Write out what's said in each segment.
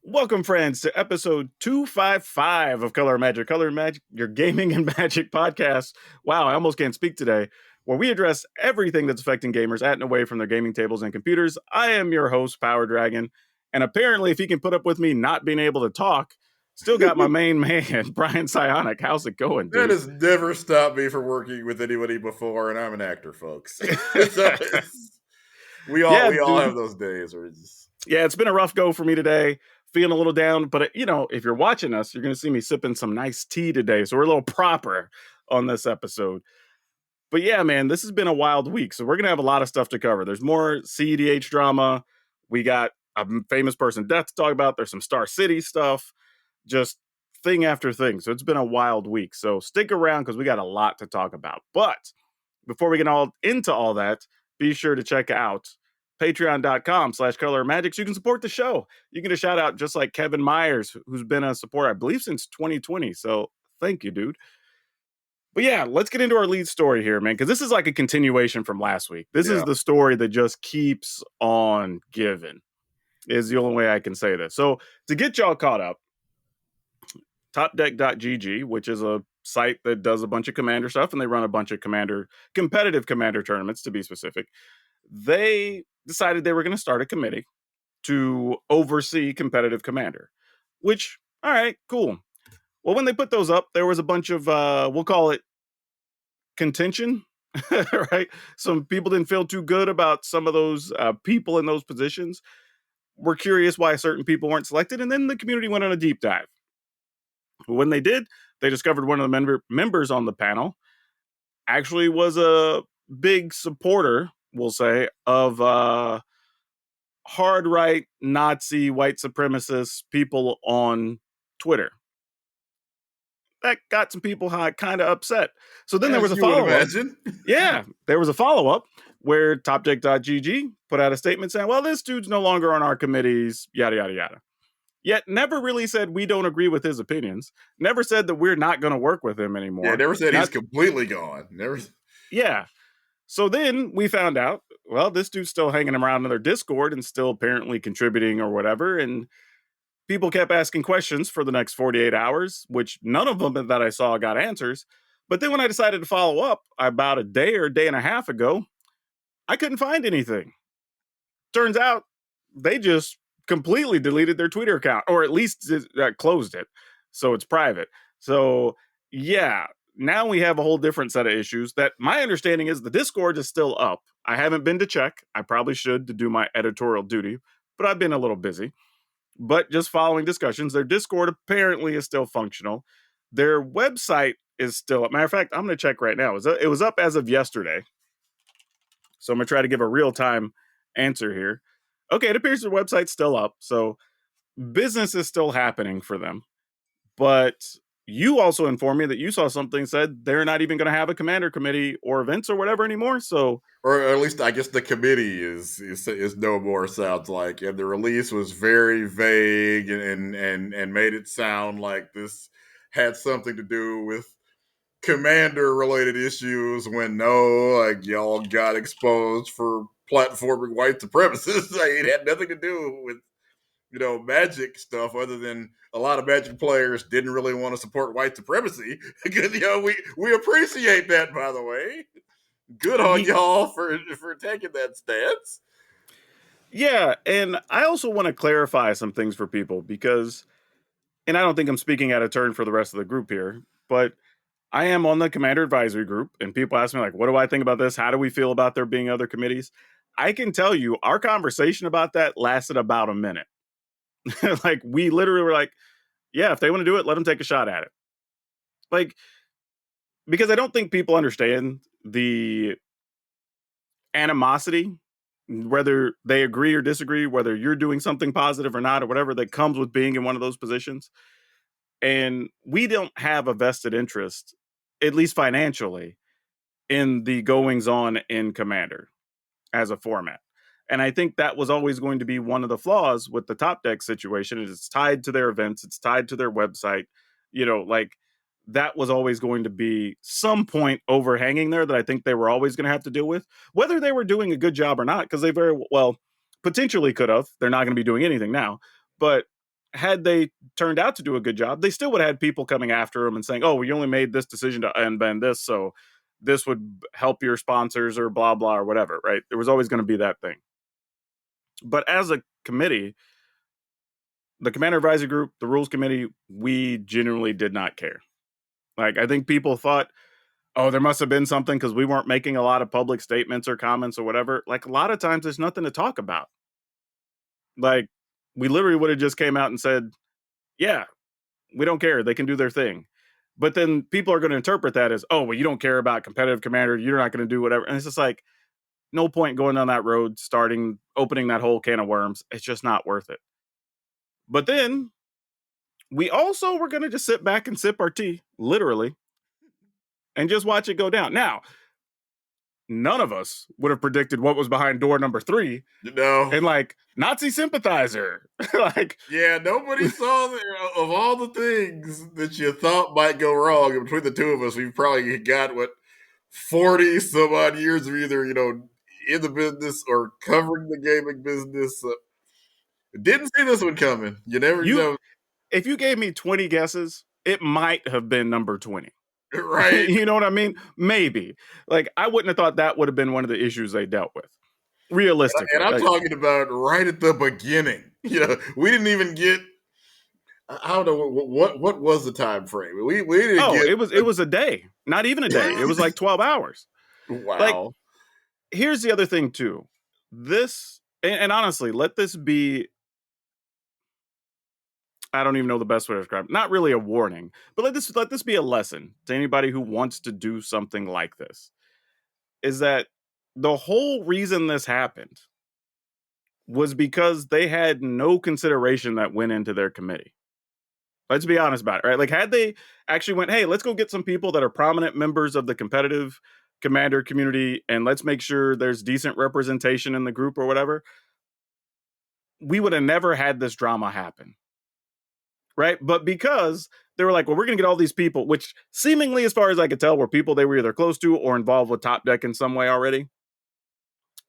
Welcome, friends, to episode 255 of Color Magic, your gaming and magic podcast. Wow, I almost can't speak today, where we address everything that's affecting gamers at and away from their gaming tables and computers. I am your host, PowrDragn, and apparently, if he can put up with me not being able to talk, still got my main man, Brian Psionic. How's it going, That dude? has never stopped me from working with anybody before, and I'm an actor, folks. we all Yeah, we all dude. have those days where it's just Yeah, it's been a rough go for me today. Feeling a little down, but if you're watching us, you're going to see me sipping some nice tea today. So we're a little proper on this episode. But yeah, man, this has been a wild week. So we're going to have a lot of stuff to cover. There's more cEDH drama. We got a famous person death to talk about. There's some Starcity stuff, just thing after thing. So it's been a wild week. So stick around because we got a lot to talk about. But before we get all into all that, be sure to check out patreon.com/colormagic so you can support the show. You get a shout out just like Kevin Myers, who's been a supporter, I believe, since 2020. So thank you, dude. But yeah, let's get into our lead story here, man, because this is like a continuation from last week. This is the story that just keeps on giving, is the only way I can say this. So to get y'all caught up, topdeck.gg, which is a site that does a bunch of commander stuff, and they run a bunch of competitive commander tournaments, to be specific. They decided they were going to start a committee to oversee competitive commander, which, all right, cool. Well, when they put those up, there was a bunch of, we'll call it contention, right? Some people didn't feel too good about some of those people in those positions. Were curious why certain people weren't selected, and then the community went on a deep dive. When they did, they discovered one of the members on the panel actually was a big supporter, we'll say, of hard right Nazi white supremacist people on Twitter. That got some people kind of upset. So then there was a follow-up. Yeah, there was a follow-up where topdeck.gg put out a statement saying, well, this dude's no longer on our committees, yada, yada, yada. Yet never really said we don't agree with his opinions. Never said that we're not going to work with him anymore. Yeah, never said he's completely gone. Never. Yeah. So then we found out, well, this dude's still hanging around in their Discord and still apparently contributing or whatever. And people kept asking questions for the next 48 hours, which none of them that I saw got answers. But then when I decided to follow up about a day or a day and a half ago, I couldn't find anything. Turns out they just completely deleted their Twitter account, or at least closed it. So it's private. So yeah, now we have a whole different set of issues that my understanding is the Discord is still up. I haven't been to check. I probably should to do my editorial duty, but I've been a little busy. But just following discussions, their Discord apparently is still functional. Their website is still up. Matter of fact, I'm going to check right now. It was up as of yesterday. So I'm going to try to give a real-time answer here. Okay, it appears their website's still up. So business is still happening for them. But you also informed me that you saw something said they're not even going to have a commander committee or events or whatever anymore. So, or at least I guess the committee is no more. Sounds like, and the release was very vague and made it sound like this had something to do with commander related issues. When no, like y'all got exposed for platforming white supremacists. Like, it had nothing to do with Magic stuff, other than a lot of Magic players didn't really want to support white supremacy. Because we appreciate that, by the way. Good on y'all for taking that stance. Yeah, and I also want to clarify some things for people because, and I don't think I'm speaking out of turn for the rest of the group here, but I am on the Commander Advisory Group, and people ask me, like, what do I think about this? How do we feel about there being other committees? I can tell you, our conversation about that lasted about a minute. Like, we literally were like, yeah, if they want to do it, let them take a shot at it. Like, because I don't think people understand the animosity, whether they agree or disagree, whether you're doing something positive or not, or whatever that comes with being in one of those positions. And we don't have a vested interest, at least financially, in the goings on in Commander as a format. And I think that was always going to be one of the flaws with the Top Deck situation. Is it's tied to their events, it's tied to their website. Like, that was always going to be some point overhanging there that I think they were always going to have to deal with, whether they were doing a good job or not, because they very well potentially could have. They're not going to be doing anything now, but had they turned out to do a good job, they still would have had people coming after them and saying, "Oh, we only made this decision to unban this, so this would help your sponsors or blah blah or whatever." Right? There was always going to be that thing. But as a committee, the Commander Advisory Group, the Rules Committee, we genuinely did not care. Like, I think people thought, oh, there must have been something because we weren't making a lot of public statements or comments or whatever. Like, a lot of times there's nothing to talk about. Like, we literally would have just came out and said, yeah, we don't care. They can do their thing. But then people are going to interpret that as, oh, well, you don't care about competitive commander. You're not going to do whatever. And it's just like, no point going down that road, opening that whole can of worms. It's just not worth it. But then we also were going to just sit back and sip our tea, literally, and just watch it go down. Now, none of us would have predicted what was behind door number 3 No. and like Nazi sympathizer. Like, Yeah, nobody saw of all the things that you thought might go wrong. And between the two of us, we've probably got 40 some odd years of either, in the business or covering the gaming business. Didn't see this one coming. You never you, know. if you gave me 20 guesses, it might have been number 20. Right. You know what I mean? Maybe. Like, I wouldn't have thought that would have been one of the issues they dealt with. And Realistically. I'm Like, talking about right at the beginning. We didn't even get. I don't know what was the time frame. We didn't oh, get. it was a day. Not even a day. It was like 12 hours. Like, Wow. here's the other thing too. This and honestly, let this be, I don't even know the best way to describe it. Not really a warning, but let this be a lesson to anybody who wants to do something like this. Is that the whole reason this happened was because they had no consideration that went into their committee. Let's be honest about it, right? Like, had they actually went, hey, let's go get some people that are prominent members of the competitive commander community and let's make sure there's decent representation in the group or whatever, we would have never had this drama happen. Right. But because they were like, well, we're going to get all these people, which seemingly, as far as I could tell, were people they were either close to or involved with Top Deck in some way already.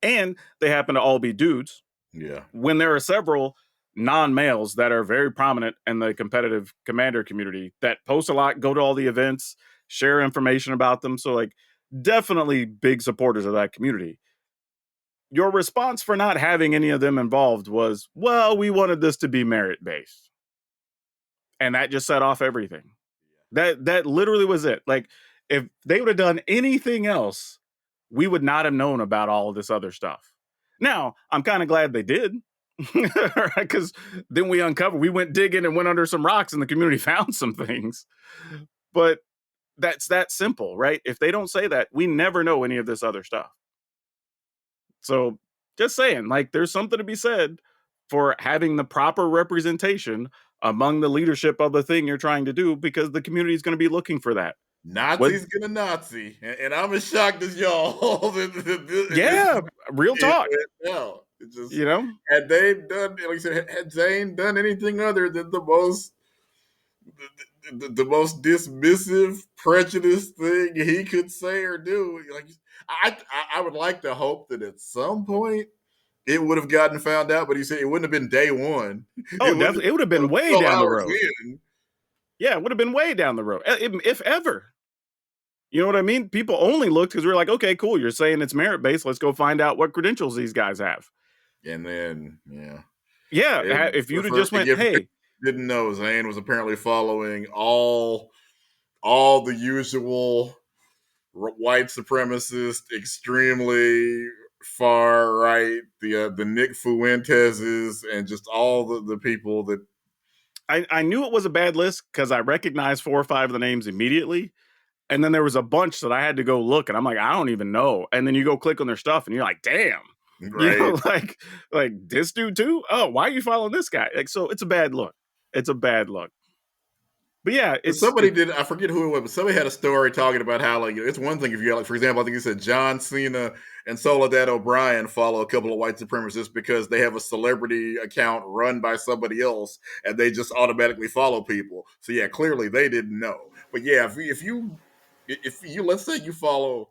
And they happen to all be dudes. Yeah. When there are several non-males that are very prominent in the competitive commander community that post a lot, go to all the events, share information about them. So, like, definitely big supporters of that community. Your response for not having any of them involved was, well, we wanted this to be merit-based. And that just set off everything. That literally was it. Like, if they would have done anything else, we would not have known about all of this other stuff. Now, I'm kind of glad they did. Because then we went digging and went under some rocks and the community found some things. But that's that simple, right? If they don't say that, we never know any of this other stuff. So just saying, like, there's something to be said for having the proper representation among the leadership of the thing you're trying to do, because the community is going to be looking for that. Nazi's gonna Nazi, and I'm as shocked as y'all. Yeah, real talk. No, it just You know, had they done, like I said, had Zane done anything other than the most dismissive, prejudiced thing he could say or do, like I would like to hope that at some point it would have gotten found out, but he said it wouldn't have been day one. oh, definitely, it would have been way 12 down the hours road. in. Yeah, it would have been way down the road, if ever. You know what I mean? People only looked because we were like, okay, cool. You're saying it's merit based. Let's go find out what credentials these guys have. And then, yeah. Yeah, And if you'd have for just went, if you hey, didn't know, Zane was apparently following all the usual white supremacist, extremely far right, the Nick Fuenteses, and just all the people that. I knew it was a bad list because I recognized 4 or 5 of the names immediately. And then there was a bunch that I had to go look, and I'm like, I don't even know. And then you go click on their stuff, and you're like, damn, you Right. know, like this dude too. Oh, why are you following this guy? Like, so it's a bad look. It's a bad look. But yeah, Somebody did, I forget who it was, but somebody had a story talking about how, like, it's one thing if you got, like, for example, I think he said John Cena and Soledad O'Brien follow a couple of white supremacists because they have a celebrity account run by somebody else and they just automatically follow people. So yeah, clearly they didn't know. But yeah, if you let's say you follow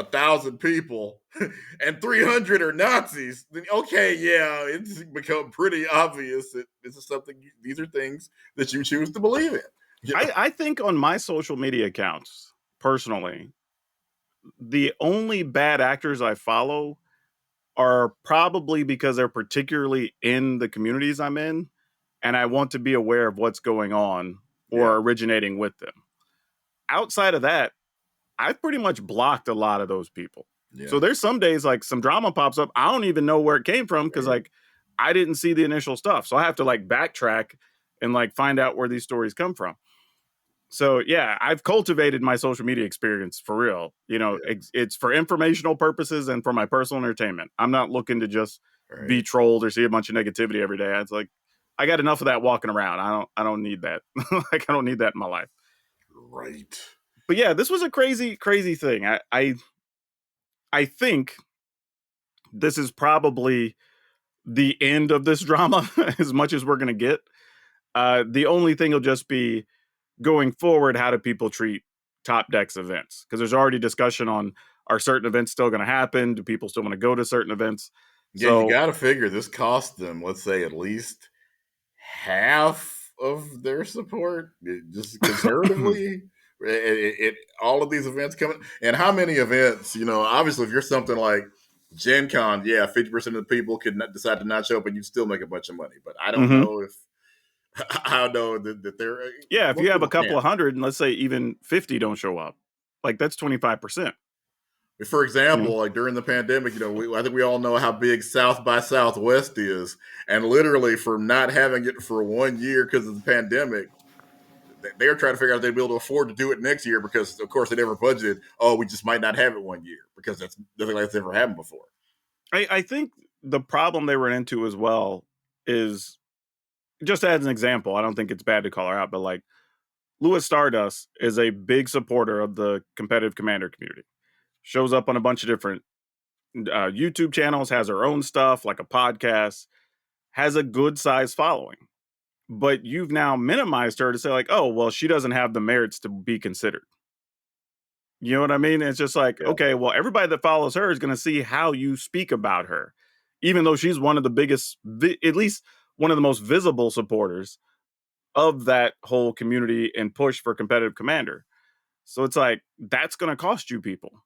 1,000 people and 300 are Nazis, then okay, yeah, it's become pretty obvious that this is something. These are things that you choose to believe in. You know? I think on my social media accounts, personally, the only bad actors I follow are probably because they're particularly in the communities I'm in, and I want to be aware of what's going on Yeah, or originating with them. Outside of that, I've pretty much blocked a lot of those people. So yeah, there's some days like some drama pops up. I don't even know where it came from because right. like I didn't see the initial stuff. So I have to like backtrack and like find out where these stories come from. So yeah, I've cultivated my social media experience for real. You know, Yeah, it's for informational purposes and for my personal entertainment. I'm not looking to just be right, trolled or see a bunch of negativity every day. It's like I got enough of that walking around. I don't need that. Like I don't need that in my life. right. But yeah, this was a crazy thing. I think this is probably the end of this drama as much as we're going to get. The only thing will just be going forward, how do people treat top decks events? Because there's already discussion on are certain events still going to happen? Do people still want to go to certain events? Yeah, you So, got to figure this cost them, let's say, at least half of their support, just conservatively. All of these events coming, and how many events? Obviously, if you're something like Gen Con, yeah, 50% of the people could not decide to not show up, and you still make a bunch of money. But I don't mhm. know if I know that they're Yeah, if you most have a people couple can't. of hundred, and let's say even 50 don't show up, like that's 25%. For You know? example, like during the pandemic, I think we all know how big South by Southwest is, and literally from not having it for 1 year because of the pandemic, they were trying to figure out if they'd be able to afford to do it next year because, of course, they never budgeted. Oh, we just might not have it 1 year because that's nothing like that's ever happened before. I think the problem they ran into as well is just as an example, I don't think it's bad to call her out, but like Lewis Stardust is a big supporter of the competitive commander community. Shows up on a bunch of different YouTube channels, has her own stuff, like a podcast, has a good sized following. But you've now minimized her to say, like, oh, well, she doesn't have the merits to be considered. You know what I mean? It's just like, Yeah, okay, well, everybody that follows her is going to see how you speak about her, even though she's one of the biggest, at least one of the most visible supporters of that whole community and push for competitive commander. So it's like, that's going to cost you people.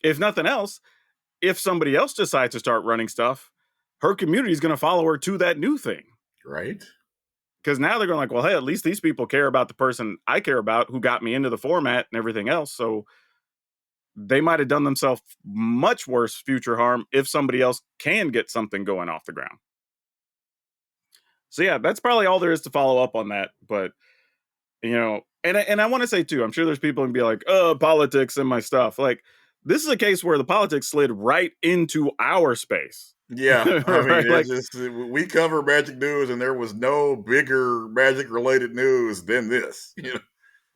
If nothing else, if somebody else decides to start running stuff, her community is going to follow her to that new thing. right. Because now they're going like, well, hey, at least these people care about the person I care about who got me into the format and everything else. So they might have done themselves much worse future harm if somebody else can get something going off the ground. So yeah, that's probably all there is to follow up on that. But and I want to say too, I'm sure there's people who be like, oh, politics and my stuff. Like this is a case where the politics slid right into our space. Yeah, I mean, Right? it's Like, just we cover Magic news, and there was no bigger Magic related news than this.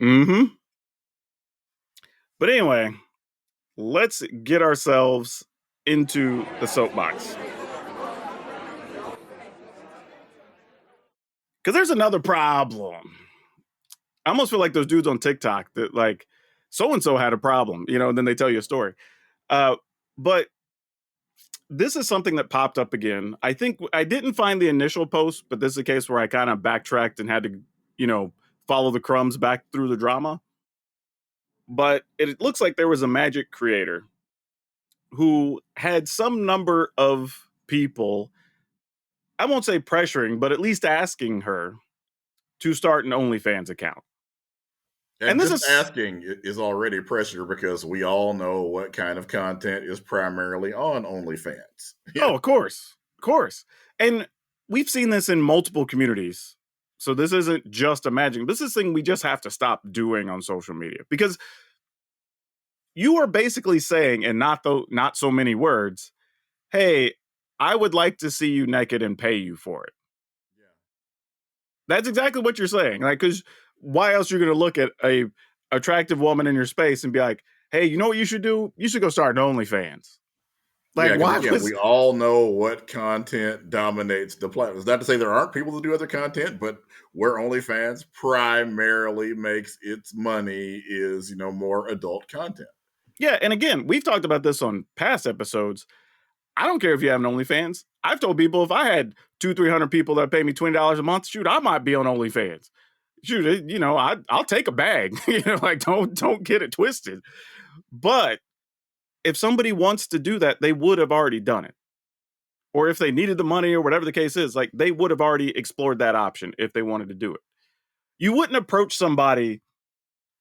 mm-hmm. But anyway, let's get ourselves into the soapbox. Because there's another problem. I almost feel like those dudes on TikTok that like so and so had a problem, and then they tell you a story. Uh, but this is something that popped up again. I think I didn't find the initial post, but this is a case where I kind of backtracked and had to, follow the crumbs back through the drama. But it looks like there was a magic creator who had some number of people, I won't say pressuring, but at least asking her to start an OnlyFans account. And And this just is, asking is already pressure because we all know what kind of content is primarily on OnlyFans. oh, of course, of course. And we've seen this in multiple communities. So this isn't just a magic. This is a thing we just have to stop doing on social media because you are basically saying, and not so many words, hey, I would like to see you naked and pay you for it. That's exactly what you're saying. Like, because why else you're going to look at a attractive woman in your space and be like, hey, you know what you should do? You should go start an OnlyFans. Like, Yeah, because why again, was we all know what content dominates the platform. It's not to say there aren't people that do other content, but where OnlyFans primarily makes its money is, more adult content. Yeah, and again, we've talked about this on past episodes. I don't care if you have an OnlyFans. I've told people if I had 300 people that pay me $20 a month, shoot, I might be on OnlyFans. Shoot, I'll take a bag. Like don't get it twisted. But if somebody wants to do that, they would have already done it. Or if they needed the money or whatever the case is, like they would have already explored that option if they wanted to do it. You wouldn't approach somebody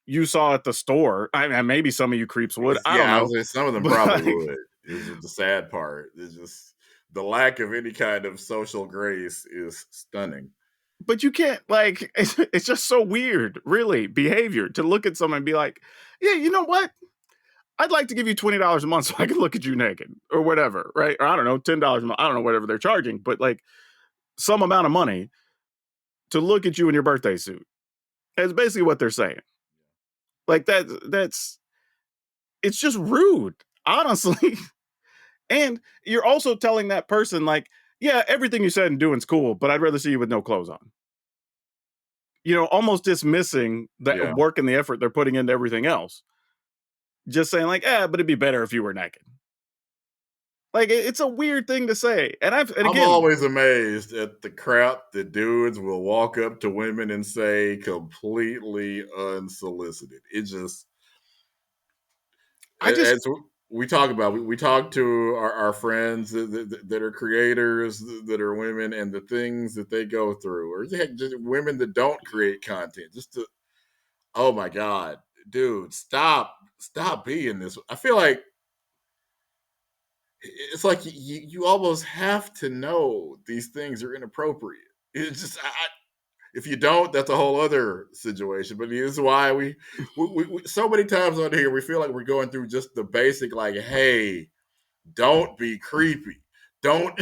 you saw at the store. I mean, maybe some of you creeps would. I don't Yeah, I was know. saying some of them But probably like, would. Is the sad part. It's just the lack of any kind of social grace is stunning. but you can't like it's just so weird, really, behavior to look at someone and be like, yeah, you know what? I'd like to give you $20 a month so I can look at you naked or whatever, right? Or I don't know, $10 a month. I don't know, whatever they're charging, but like some amount of money to look at you in your birthday suit. That's basically what they're saying. Like that's it's just rude, honestly. And you're also telling that person, like, yeah, everything you said and doing's cool, but I'd rather see you with no clothes on. Almost dismissing the Yeah. work and the effort they're putting into everything else. Just saying, like, but it'd be better if you were naked. Like, it's a weird thing to say. And I'm again, always amazed at the crap that dudes will walk up to women and say completely unsolicited. It just, I just, as we talk about, we talk to our friends that are creators, that are women, and the things that they go through, or heck, just women that don't create content. Just to, oh my God, dude, stop being this. I feel like it's like you almost have to know these things are inappropriate. It's just if you don't, that's a whole other situation. But this is why we so many times on here we feel like we're going through just the basic, like, hey, don't be creepy, don't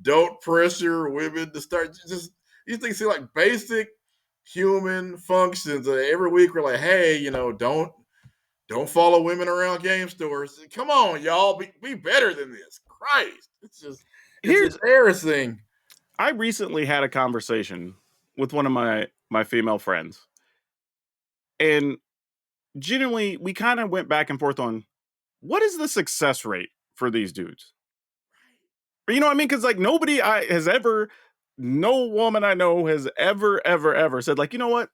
don't pressure women to start. Just these things seem like basic human functions. Every week we're like, hey, don't follow women around game stores. Come on, y'all, be better than this. Christ, it's here's, embarrassing. I recently had a conversation with one of my female friends. And genuinely, we kind of went back and forth on what is the success rate for these dudes? You know what I mean? Because like nobody has ever, no woman I know has ever said like, you know what?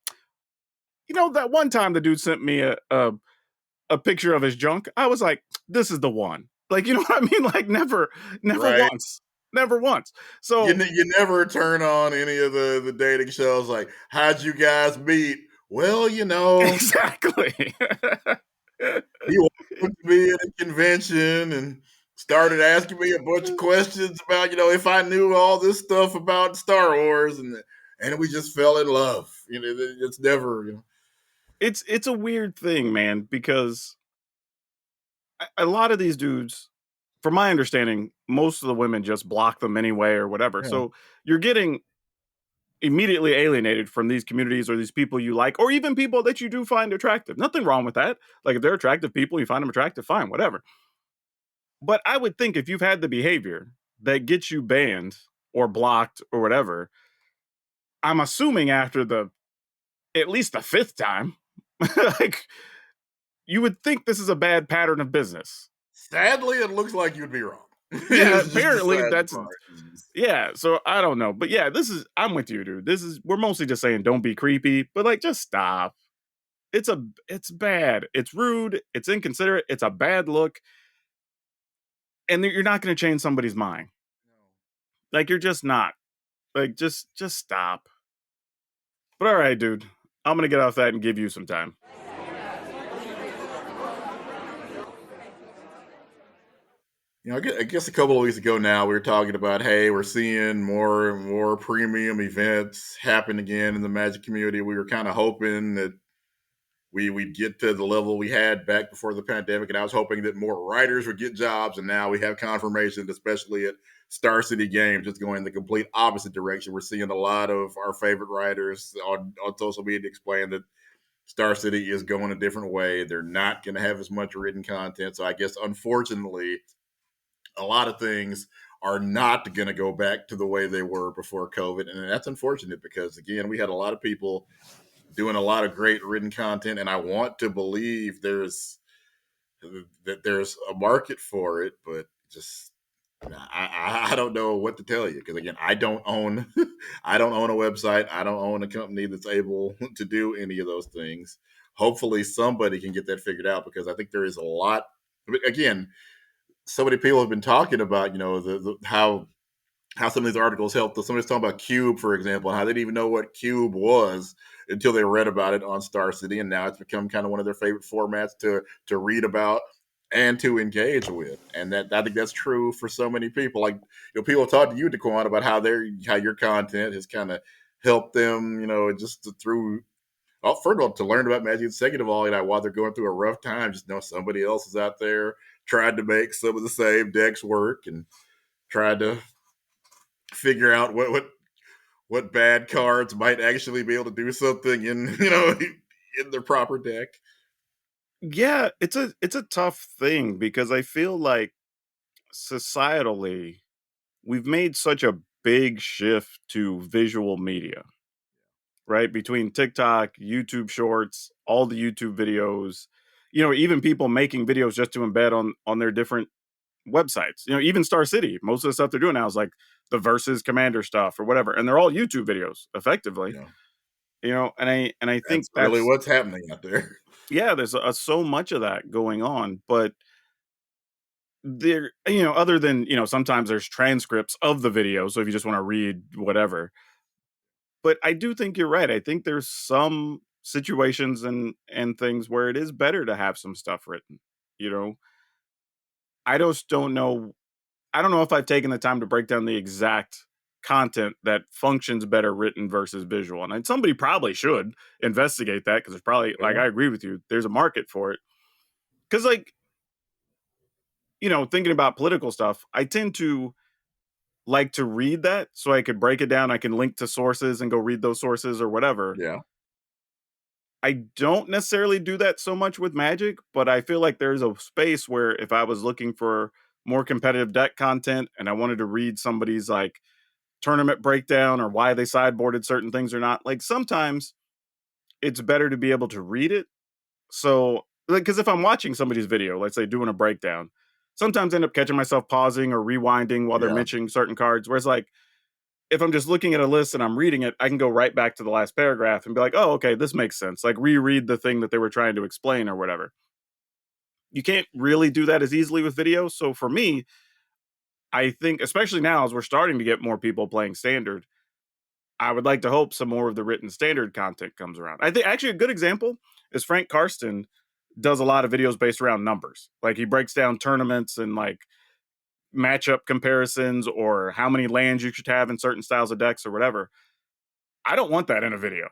That one time the dude sent me a picture of his junk. I was like, this is the one. Like, you know what I mean? Like never Right. once, never once. You So you never turn on any of the dating shows like, how'd you guys meet? Well, exactly. he wanted to be at a convention and started asking me a bunch of questions about, if I knew all this stuff about Star Wars, and we just fell in love. It's never. It's a weird thing, man, because a lot of these dudes, from my understanding, most of the women just block them anyway or whatever. Yeah. So you're getting immediately alienated from these communities or these people you like, or even people that you do find attractive. Nothing wrong with that. Like if they're attractive people, you find them attractive, fine, whatever. But I would think if you've had the behavior that gets you banned or blocked or whatever, I'm assuming after the at least the fifth time, like you would think this is a bad pattern of business. Sadly, it looks like you'd be wrong. Yeah, It's just the apparently sad that's part. It's just- yeah. So I don't know, but yeah, I'm with you, dude. We're mostly just saying don't be creepy, but like just stop. It's bad. It's rude. It's inconsiderate. It's a bad look, and you're not going to change somebody's mind. Like you're just not. Like just stop. But all right, dude. I'm gonna get off that and give you some time. I guess a couple of weeks ago now, we were talking about, hey, we're seeing more and more premium events happen again in the Magic community. We were kind of hoping that we'd get to the level we had back before the pandemic, and I was hoping that more writers would get jobs. And now we have confirmation, especially at Starcity Games, it's going the complete opposite direction. We're seeing a lot of our favorite writers on social media explain that Star City is going a different way. They're not going to have as much written content. So I guess, unfortunately, a lot of things are not going to go back to the way they were before COVID. And that's unfortunate because, again, we had a lot of people doing a lot of great written content. And I want to believe there's that there's a market for it, but just I don't know what to tell you because again, I don't own I don't own a website. I don't own a company that's able to do any of those things. Hopefully, somebody can get that figured out because I think there is a lot. Again, so many people have been talking about how some of these articles helped. Somebody's talking about Cube, for example, and how they didn't even know what Cube was until they read about it on Starcity, and now it's become kind of one of their favorite formats to read about and to engage with. And that I think that's true for so many people. Like people talk to you, Daquan, about how your content has kind of helped them, just through. Well, first of all, to learn about Magic, and second of all, while they're going through a rough time, just know somebody else is out there trying to make some of the same decks work and trying to figure out what bad cards might actually be able to do something in in the proper deck. Yeah, it's a tough thing because I feel like societally we've made such a big shift to visual media, right? Between TikTok, YouTube Shorts, all the YouTube videos, even people making videos just to embed on their different websites. Even Star City, most of the stuff they're doing now is like the versus commander stuff or whatever, and they're all YouTube videos effectively. Yeah, And I think that's really that's what's happening out there. yeah, there's so much of that going on, but there, other than sometimes there's transcripts of the video, so if you just want to read whatever. But I do think you're right. I think there's some situations and things where it is better to have some stuff written. You know, I just don't know. I don't know if I've taken the time to break down the exact content that functions better written versus visual. And somebody probably should investigate that because it's probably like Yeah, I agree with you. There's a market for it. Because like thinking about political stuff, I tend to like to read that so I could break it down. I can link to sources and go read those sources or whatever. yeah, I don't necessarily do that so much with Magic, but I feel like there's a space where if I was looking for more competitive deck content and I wanted to read somebody's like tournament breakdown or why they sideboarded certain things or not, like sometimes it's better to be able to read it. So, like, because if I'm watching somebody's video, let's say doing a breakdown, sometimes I end up catching myself pausing or rewinding while they're yeah. mentioning certain cards. Whereas, like, if I'm just looking at a list and I'm reading it, I can go right back to the last paragraph and be like, oh, okay, this makes sense. Like reread the thing that they were trying to explain or whatever. You can't really do that as easily with video. So for me, I think, especially now as we're starting to get more people playing standard, I would like to hope some more of the written standard content comes around. I think actually a good example is Frank Karsten does a lot of videos based around numbers. Like he breaks down tournaments and like matchup comparisons or how many lands you should have in certain styles of decks or whatever. I don't want that in a video.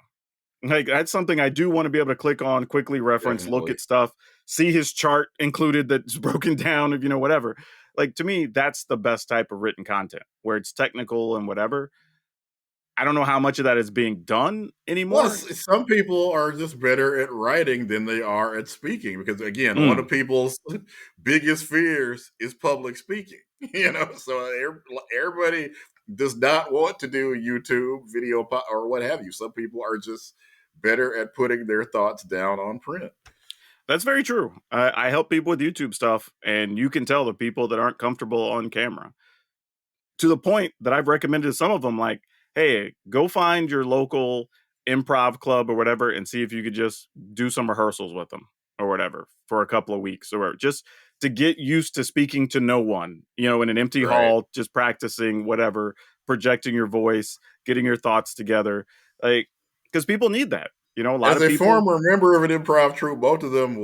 Like that's something I do want to be able to click on, quickly reference, look Definitely. at stuff, see his chart included that's broken down of whatever. Like to me, that's the best type of written content where it's technical and whatever. I don't know how much of that is being done Well, anymore. some people are just better at writing than they are at speaking because, again, one Mm, of people's biggest fears is public speaking. So everybody does not want to do YouTube video or what have you. Some people are just better at putting their thoughts down on print. that's very true. I help people with YouTube stuff, and you can tell the people that aren't comfortable on camera. To the point that I've recommended to some of them, like, hey, go find your local improv club or whatever and see if you could just do some rehearsals with them or whatever for a couple of weeks or whatever, just to get used to speaking to no one, in an empty Right. hall, just practicing whatever, projecting your voice, getting your thoughts together. Like, because people need that. A lot As of a people. former member of an improv troupe, most of them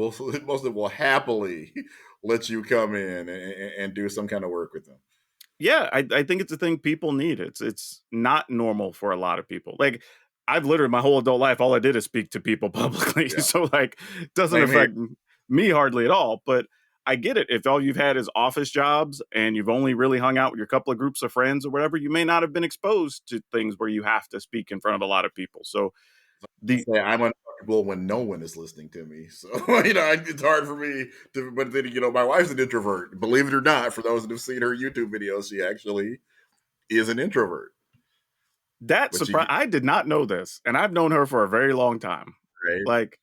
will happily let you come in and do some kind of work with them. Yeah, I think it's a thing people need. It's not normal for a lot of people. Like I've literally my whole adult life, all I did is speak to people publicly. Yeah. So like it doesn't Same here. affect me hardly at all. But I get it. If all you've had is office jobs and you've only really hung out with your couple of groups of friends or whatever, you may not have been exposed to things where you have to speak in front of a lot of people. So the Say I'm uncomfortable when no one is listening to me. So it's hard for me to. But then my wife's an introvert. Believe it or not, for those that have seen her YouTube videos, she actually is an introvert. that But surprise I did not know this, and I've known her for a very long time. right? Like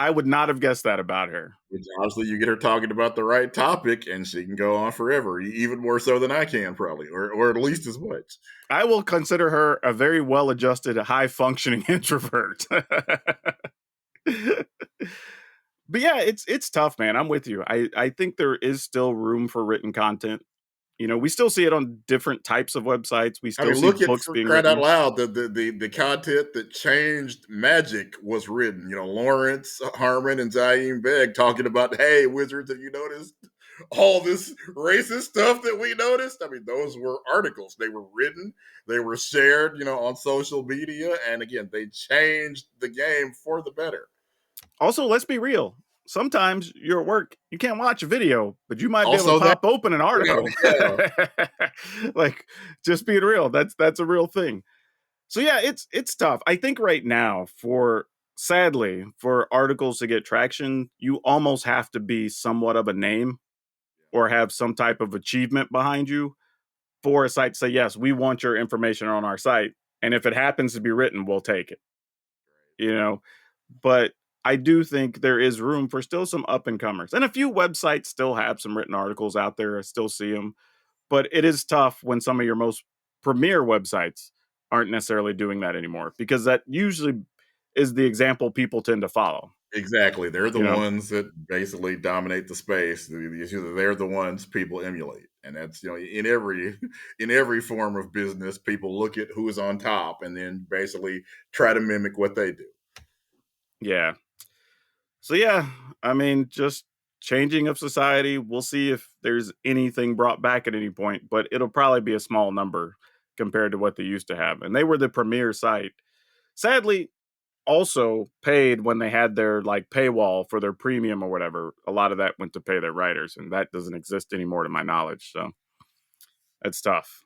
I would not have guessed that about her. Which honestly, you get her talking about the right topic, and she can go on forever, even more so than I can, probably, or at least as much. I will consider her a very well-adjusted, high-functioning introvert. But yeah, it's tough, man. I'm with you. I think there is still room for written content. You know, we still see it on different types of websites. We I still mean, see look at, books for being crying out written. loud, the content that changed Magic was written. You know, Lawrence Harmon and Zaim Beg talking about, hey, Wizards, have you noticed all this racist stuff that we noticed? I mean, those were articles. They were written, they were shared, you know, on social media, and again, they changed the game for the better. Also, let's be real. Sometimes you're at work, you can't watch a video, but you might be able to Also, that, pop open an article. yeah, Like, just being real, that's a real thing. So yeah, it's tough. I think right now, for sadly, for articles to get traction, you almost have to be somewhat of a name or have some type of achievement behind you for a site to say, yes, we want your information on our site. And if it happens to be written, we'll take it. You know, but I do think there is room for still some up and comers. And a few websites still have some written articles out there. I still see them. But it is tough when some of your most premier websites aren't necessarily doing that anymore, because that usually is the example people tend to follow, exactly. They're the you know? ones that basically dominate the space. They're the ones people emulate, and that's, you know, in every in every form of business, people look at who is on top and then basically try to mimic what they do. Yeah. So yeah, I mean, just changing of society. We'll see if there's anything brought back at any point, but it'll probably be a small number compared to what they used to have. And they were the premier site. Sadly, also paid when they had their like paywall for their premium or whatever. A lot of that went to pay their writers, and that doesn't exist anymore to my knowledge. So that's tough.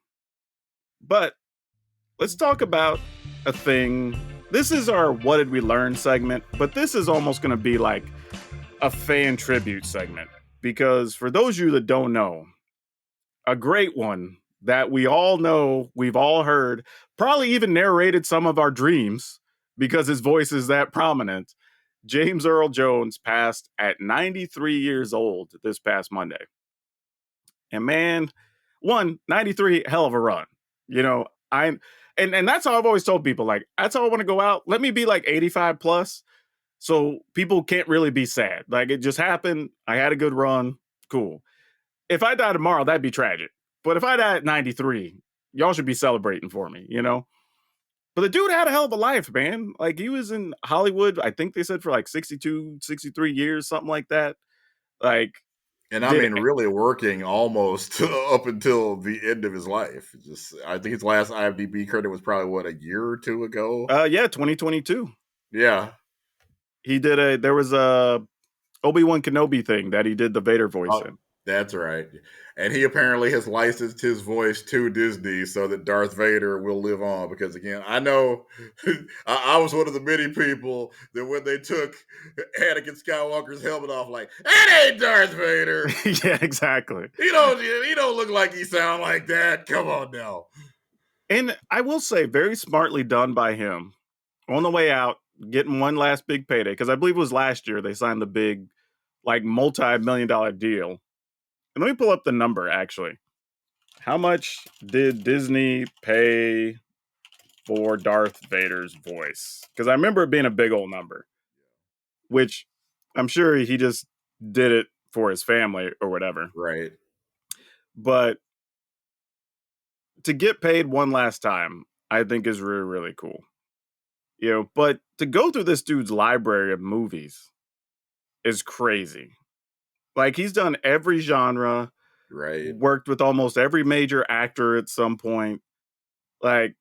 But let's talk about a thing. This is our What Did We Learn segment, but this is almost going to be like a fan tribute segment, because for those of you that don't know, a great one that we all know, we've all heard, probably even narrated some of our dreams because his voice is that prominent. James Earl Jones passed at 93 years old this past Monday. And man, 93, hell of a run. You know, and that's how I've always told people, like, that's how I want to go out. Let me be like 85 plus. So people can't really be sad. Like, it just happened. I had a good run. Cool. If I die tomorrow, that'd be tragic. But if I die at 93, y'all should be celebrating for me, you know? But the dude had a hell of a life, man. Like, he was in Hollywood, I think they said for like 62, 63 years, something like that. Like, And I did mean, really working almost up until the end of his life. Just, I think his last IMDb credit was probably what, a year or two ago. yeah, 2022. Yeah, He did there was a Obi-Wan Kenobi thing that he did the Vader voice oh, in. that's right. And he apparently has licensed his voice to Disney so that Darth Vader will live on. Because again, I know I was one of the many people that when they took Anakin Skywalker's helmet off, like, that ain't Darth Vader. Yeah, exactly. He don't look like he sound like that. Come on now. And I will say, very smartly done by him. On the way out, getting one last big payday, because I believe it was last year they signed the big, like, multi-million-dollar deal. And let me pull up the number, actually. How much did Disney pay for Darth Vader's voice? Because I remember it being a big old number, which I'm sure he just did it for his family or whatever. Right. But to get paid one last time, I think is really, really cool. You know, but to go through this dude's library of movies is crazy. Like, he's done every genre, Right. worked with almost every major actor at some point. Like,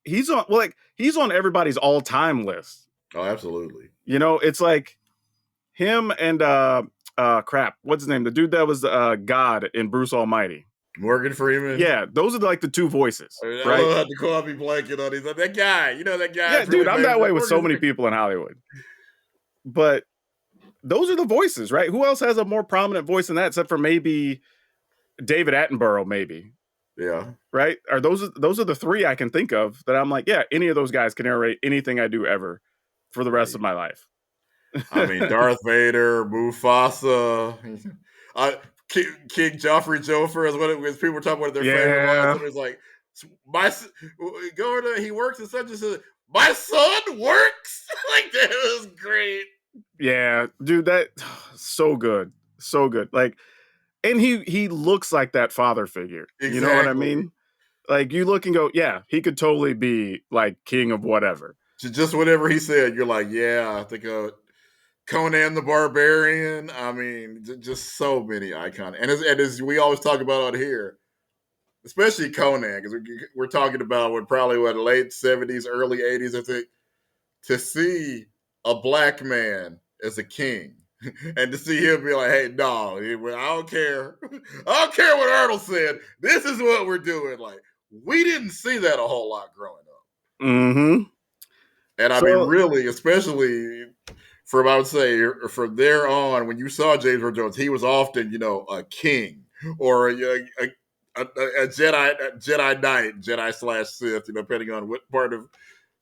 he's on everybody's all-time list. Oh, absolutely. You know, it's like him and crap, what's his name? The dude that was God in Bruce Almighty. Morgan Freeman. Yeah, those are like the two voices, I mean, I right? love how the coffee blanket on. He's like, that guy. You know that guy Yeah, from dude, I'm that Invasion. way with so Morgan many Freeman. people in Hollywood. But those are the voices, right? Who else has a more prominent voice than that, except for maybe David Attenborough, maybe, Yeah. right? Are those are the three I can think of that I'm like, yeah, any of those guys can narrate anything I do ever for the rest Right. of my life. I mean, Darth Vader, Mufasa, uh, King Joffrey Joffrey is what it was. People were talking about their favorite lines. Yeah. Somebody's like, go to, he works in such and such. My son works? Like, that was great. Yeah, dude, that so good. So good. Like, and he looks like that father figure. You know what I Exactly. mean? Like you look and go, yeah, he could totally be like king of whatever. Just whatever he said, you're like, yeah, I think Conan the Barbarian. I mean, just so many icons. And as we always talk about out here, especially Conan, because we're talking about what late 70s, early 80s, I think, to see a black man as a king. And to see him be like, hey, no, I don't care. I don't care what Arnold said. This is what we're doing. Like, we didn't see that a whole lot growing up. Mm-hmm. And I mean, So really, especially from, I would say, from there on, when you saw James Earl Jones, he was often, a king or a Jedi Knight, Jedi slash Sith, depending on what part of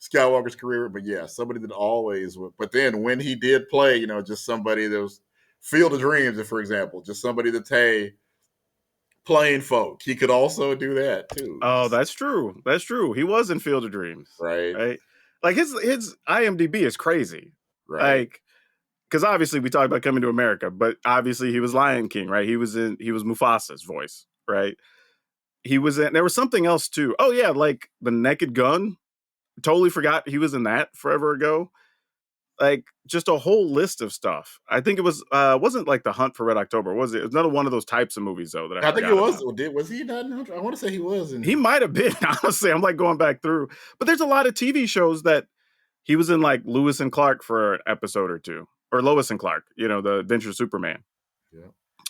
Skywalker's career. But yeah, somebody that always would. But then when he did play, just somebody that was Field of Dreams, for example, just somebody that's, hey, plain folk, he could also do that too. oh, that's true. That's true. He was in Field of Dreams. Right, Right? Like his IMDb is crazy. right. Like, because obviously we talked about Coming to America, but obviously he was Lion King, right? He was Mufasa's voice, right? He was in there was something else too. Oh yeah, like the Naked Gun. Totally forgot he was in that forever ago. Like just a whole list of stuff. I think it wasn't like The Hunt for Red October, was it? It was another one of those types of movies though that I I think it forgot was. about. Well, was he not? I want to say he was He in. might have been, honestly. I'm like going back through. But there's a lot of TV shows that he was in, like Lewis and Clark for an episode or two. Or Lois and Clark, the Adventure of Superman. Yeah.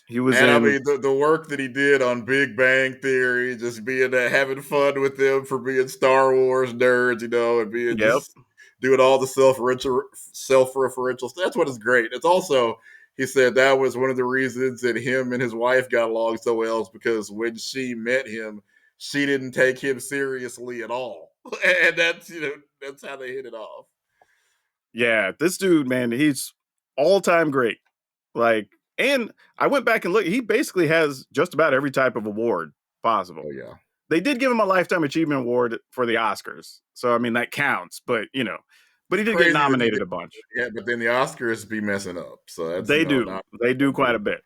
He was And I in mean, the work that he did on Big Bang Theory, just being having fun with them for being Star Wars nerds, and being Yep. just doing all the self-referential stuff. That's what is great. It's also, he said that was one of the reasons that him and his wife got along so well, is because when she met him, she didn't take him seriously at all, and that's how they hit it off. Yeah, this dude, man, he's all-time great. Like, and I went back and looked, he basically has just about every type of award possible. Oh yeah. They did give him a Lifetime Achievement Award for the Oscars. So, I mean, that counts, but It's he did get crazy that he did. nominated a bunch. Yeah, but then the Oscars be messing up. So that's They do. not They do good. quite a bit.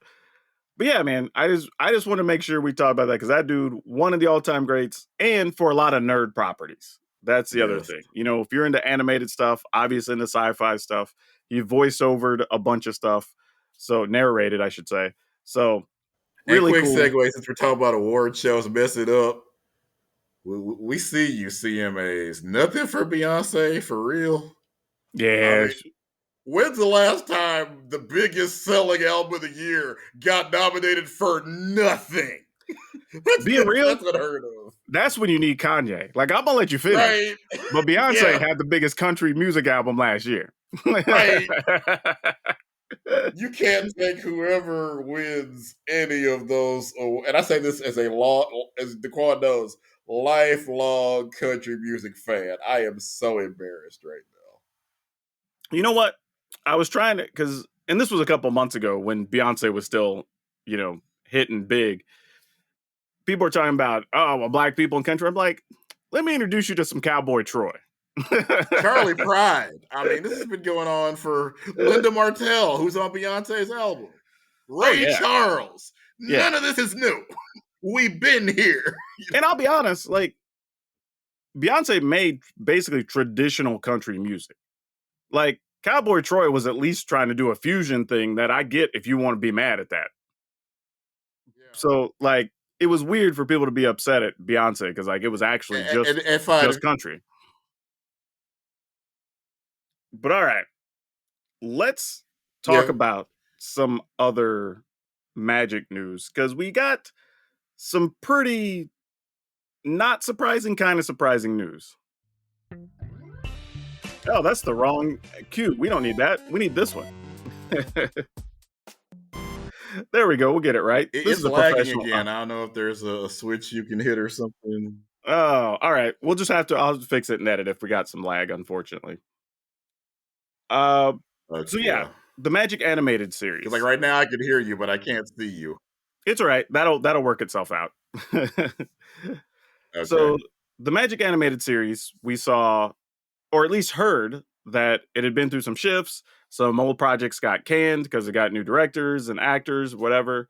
But yeah, man, I just want to make sure we talk about that because that dude, one of the all-time greats, and for a lot of nerd properties. That's the other Yes. thing. If you're into animated stuff, obviously into sci-fi stuff, he voice overed a bunch of stuff. So narrated, I should say. So And really quick cool. segue, since we're talking about award shows, mess it up. We see you, CMAs. Nothing for Beyonce, for real. I Yeah. mean, when's the last time the biggest selling album of the year got nominated for nothing? Being real, That's unheard of. that's when you need Kanye. Like, I'm gonna let you finish. Right. But Beyonce Yeah, had the biggest country music album last year. right. You can't take whoever wins any of those. And I say this as as Daquan knows, lifelong country music fan. I am so embarrassed right now. You know what? I was trying to, and this was a couple months ago when Beyonce was still, hitting big. People are talking about, oh, well, black people in country. I'm like, let me introduce you to some Cowboy Troy. Charlie Pride. I mean, this has been going on for Linda Martell, who's on Beyonce's album. Oh, Ray yeah. Charles. Yeah. None of this is new. We've been here. And I'll be honest, like, Beyonce made basically traditional country music. Like, Cowboy Troy was at least trying to do a fusion thing that I get if you want to be mad at that. Yeah. So, like, it was weird for people to be upset at Beyonce because, like, it was actually And just if I, just country. But all right, let's talk yeah, about some other Magic news because we got some pretty not surprising, kind of surprising news. Oh, that's the wrong cue. We don't need that. We need this one. There we go. We'll get it right. This is it's a lagging professional. again. I don't know if there's a switch you can hit or something. Oh, all right. I'll just fix it and edit if we got some lag, unfortunately. Uh, So Okay, yeah, yeah. the Magic animated 'Cause, like, series. right now, I can hear you, but I can't see you. It's all right. That'll work itself out. Okay. So the Magic animated series, we saw, or at least heard, that it had been through some shifts. Some old projects got canned because it got new directors and actors, whatever.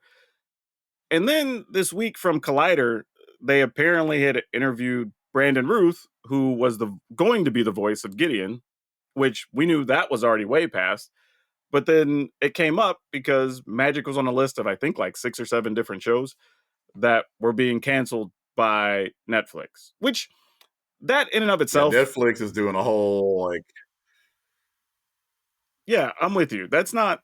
And then this week from Collider, they apparently had interviewed Brandon Ruth, who was the going to be the voice of Gideon, which we knew that was already way past. But then it came up because Magic was on a list of, I think, like 6 or 7 different shows that were being canceled by Netflix, which that in and of Yeah, itself, Netflix is doing a whole, like yeah, I'm with you. That's not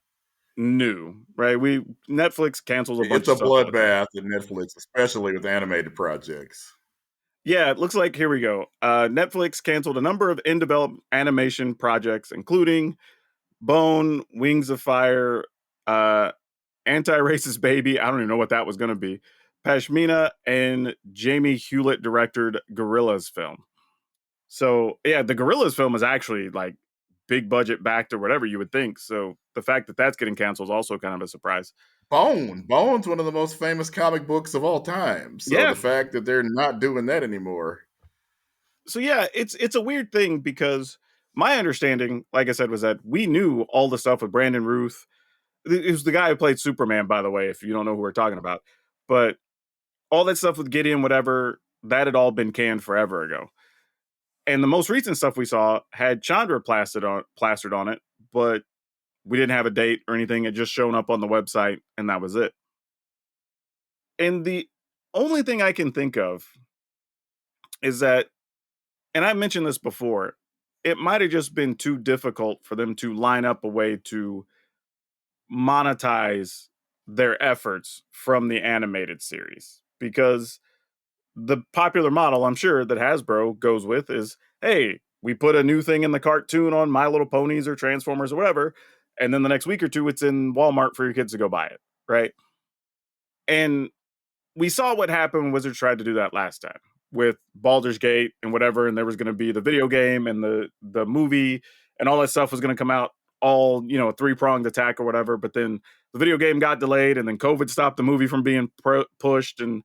new, right? We Netflix cancels a bunch it's of a stuff all the time. bloodbath at Netflix, especially with animated projects. Yeah, it looks like here we go. Netflix canceled a number of in development animation projects, including Bone, Wings of Fire, uh, Anti-Racist Baby. I don't even know what that was going to be. Pashmina and Jamie Hewlett directed Gorillas film. So yeah, the Gorillas film is actually like big budget backed or whatever you would think. So the fact that that's getting canceled is also kind of a surprise. Bone's one of the most famous comic books of all time, so Yeah. the fact that they're not doing that anymore. So yeah, it's a weird thing because my understanding, like I said, was that we knew all the stuff with Brandon Ruth. It was the guy who played Superman, by the way, if you don't know who we're talking about. But all that stuff with Gideon, whatever, that had all been canned forever ago. And the most recent stuff we saw had Chandra plastered on it, but we didn't have a date or anything. It just shown up on the website, and that was it. And the only thing I can think of is that, and I mentioned this before, it might have just been too difficult for them to line up a way to monetize their efforts from the animated series. Because the popular model, I'm sure, that Hasbro goes with is, hey, we put a new thing in the cartoon on My Little Ponies or Transformers or whatever, and then the next week or two, it's in Walmart for your kids to go buy it, right? And we saw what happened when Wizards tried to do that last time with Baldur's Gate and whatever, and there was going to be the video game and the movie and all that stuff was going to come out all, a three-pronged attack or whatever. But then the video game got delayed, and then COVID stopped the movie from being pushed, and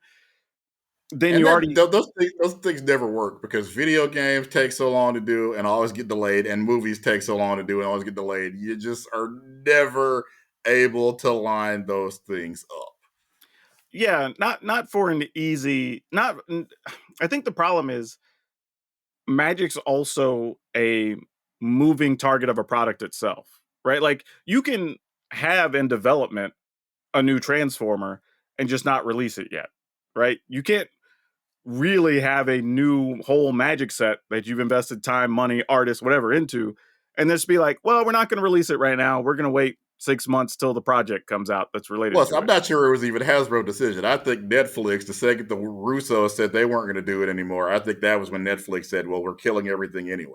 then And you that already, those things never work because video games take so long to do and always get delayed, and movies take so long to do and always get delayed. You just are never able to line those things up. yeah, not for an easy, not. I think the problem is Magic's also a moving target of a product itself, right? Like you can have in development a new transformer and just not release it yet, right? You can't really have a new whole magic set that you've invested time, money, artists, whatever into, and just be like, well, we're not going to release it right now. We're going to wait 6 months till the project comes out that's related Plus, to I'm it. not sure it was even Hasbro decision. I think Netflix, the second the Russo said they weren't going to do it anymore, I think that was when Netflix said, "Well, we're killing everything anyway,"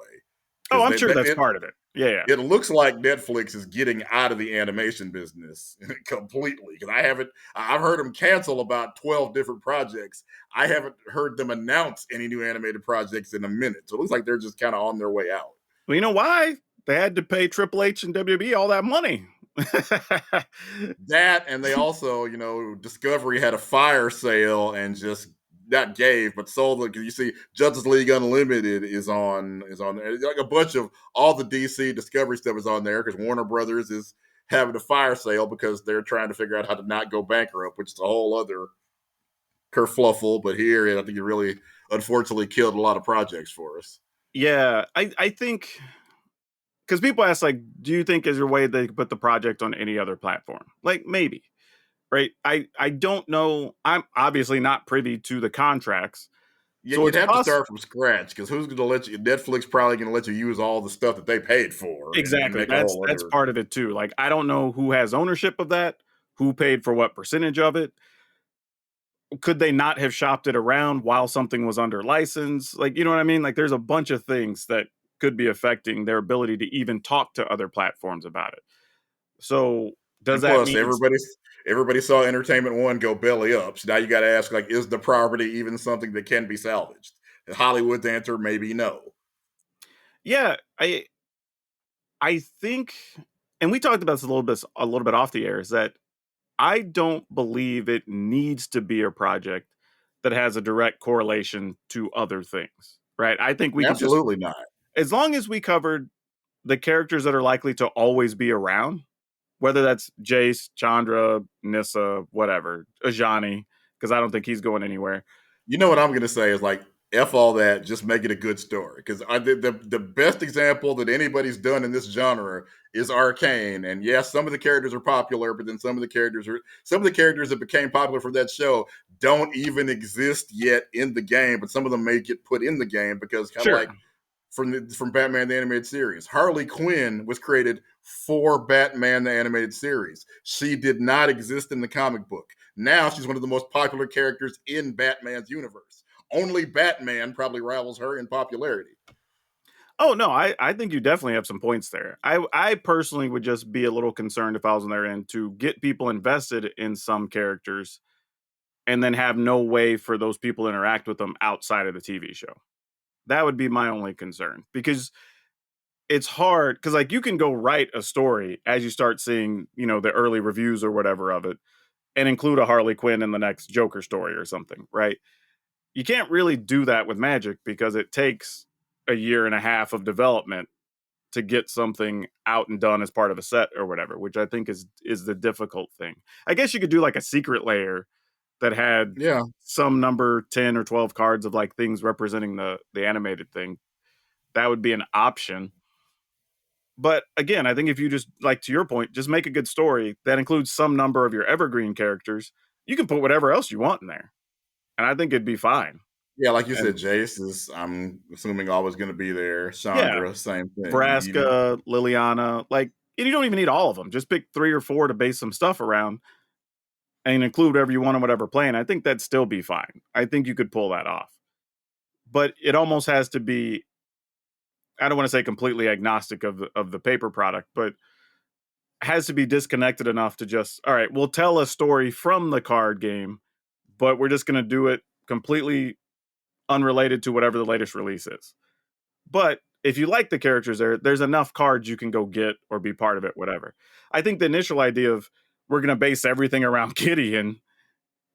Oh, because I'm sure that's part of it. Yeah, yeah. it looks like Netflix is getting out of the animation business completely. Because I've heard them cancel about 12 different projects. I haven't heard them announce any new animated projects in a minute. So it looks like they're just kind of on their way out. Well, you know why? They had to pay Triple H and WB all that money. That and they also, Discovery had a fire sale and just not gave, but sold it because you see Justice League Unlimited is on there. Like a bunch of all the DC Discovery stuff is on there because Warner Brothers is having a fire sale because they're trying to figure out how to not go bankrupt, which is a whole other kerfluffle. But here, I think it really unfortunately killed a lot of projects for us. Yeah, I think because people ask like, do you think is there a way they could put the project on any other platform? Like maybe, right? I don't know. I'm obviously not privy to the contracts, Yeah, so you'd it's have to possible. start from scratch because who's going to let you? Netflix probably going to let you use all the stuff that they paid for and Exactly. make a whole That's other. part of it too. Like I don't know who has ownership of that, who paid for what percentage of it. Could they not have shopped it around while something was under license? Like, you know what I mean? Like there's a bunch of things that could be affecting their ability to even talk to other platforms about it. So, does And that plus, mean everybody saw Entertainment One go belly up. So now you got to ask, like, is the property even something that can be salvaged? And Hollywood's answer maybe no. yeah, I think and we talked about this a little bit off the air, is that I don't believe it needs to be a project that has a direct correlation to other things, right? I think we could just, Absolutely not. as long as we covered the characters that are likely to always be around, whether that's Jace, Chandra, Nissa, whatever, Ajani, because I don't think he's going anywhere. You know what I'm going to say is like, F all that, just make it a good story. Because the best example that anybody's done in this genre is Arcane. And yes, some of the characters are popular, but then some of the characters that became popular for that show don't even exist yet in the game, but some of them may get put in the game because kind of Sure. like from Batman the Animated Series. Harley Quinn was created for Batman the Animated Series. She did not exist in the comic book. Now she's one of the most popular characters in Batman's universe. Only Batman probably rivals her in popularity. Oh no, I think you definitely have some points there. I personally would just be a little concerned if I was on their end to get people invested in some characters and then have no way for those people to interact with them outside of the TV show. That would be my only concern because it's hard because like you can go write a story as you start seeing, the early reviews or whatever of it and include a Harley Quinn in the next Joker story or something, right? You can't really do that with Magic because it takes a year and a half of development to get something out and done as part of a set or whatever, which I think is the difficult thing. I guess you could do like a secret layer that had Yeah. some number 10 or 12 cards of like things representing the animated thing. That would be an option. But again, I think if you just like to your point, just make a good story that includes some number of your evergreen characters, you can put whatever else you want in there. And I think it'd be fine. Yeah, like you said, And Jace is, I'm assuming, always going to be there. yeah, Chandra, same thing. Vraska, Liliana, like, and you don't even need all of them. Just pick 3 or 4 to base some stuff around and include whatever you want in whatever plane. I think that'd still be fine. I think you could pull that off. But it almost has to be, I don't want to say completely agnostic of the paper product, but has to be disconnected enough to just, all right, we'll tell a story from the card game, but we're just going to do it completely unrelated to whatever the latest release is. But if you like the characters there's enough cards you can go get or be part of it, whatever. I think the initial idea of we're going to base everything around Gideon,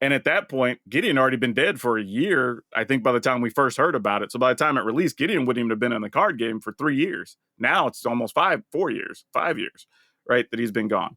and at that point, Gideon already been dead for a year, I think, by the time we first heard about it. So by the time it released, Gideon wouldn't even have been in the card game for 3 years. Now it's almost 4 years, 5 years, right, that he's been gone.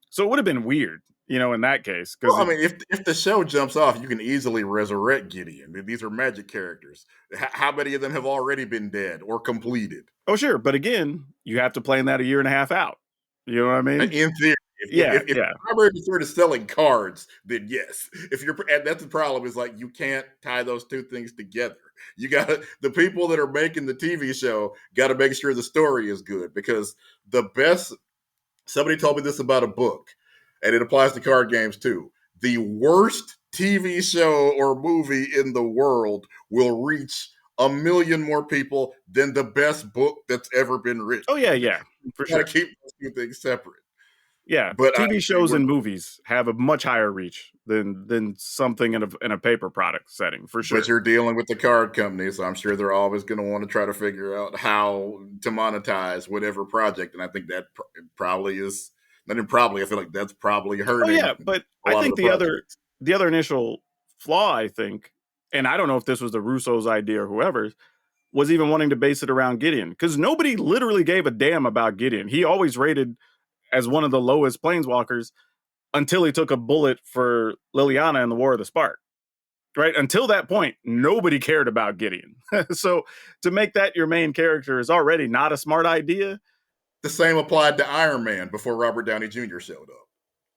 So it would have been weird, in that case, Well, because I mean, if the show jumps off, you can easily resurrect Gideon. These are Magic characters. How many of them have already been dead or completed? oh sure, but again, you have to plan that a year and a half out. You know what I mean? In theory, Yeah, if yeah. the primary concern is selling cards, then yes. If you're, and that's the problem, is like you can't tie those two things together. You got the people that are making the TV show got to make sure the story is good, because the best. Somebody told me this about a book, and it applies to card games too. The worst TV show or movie in the world will reach a million more people than the best book that's ever been written. Oh yeah, yeah, You for got to sure. keep those two things separate. Yeah, But I TV agree. shows and movies have a much higher reach than something in a paper product setting, for But sure. you're dealing with the card company, so I'm sure they're always going to want to try to figure out how to monetize whatever project. And I think that probably is, not even probably, I feel like that's probably Oh hurting yeah, but a I lot of think the the projects. other initial flaw, I think, and I don't know if this was the Russo's idea or whoever's, was even wanting to base it around Gideon because nobody literally gave a damn about Gideon. He always rated as one of the lowest planeswalkers until he took a bullet for Liliana in the War of the Spark. Right? Until that point, nobody cared about Gideon. So to make that your main character is already not a smart idea. The same applied to Iron Man before Robert Downey Jr. showed up.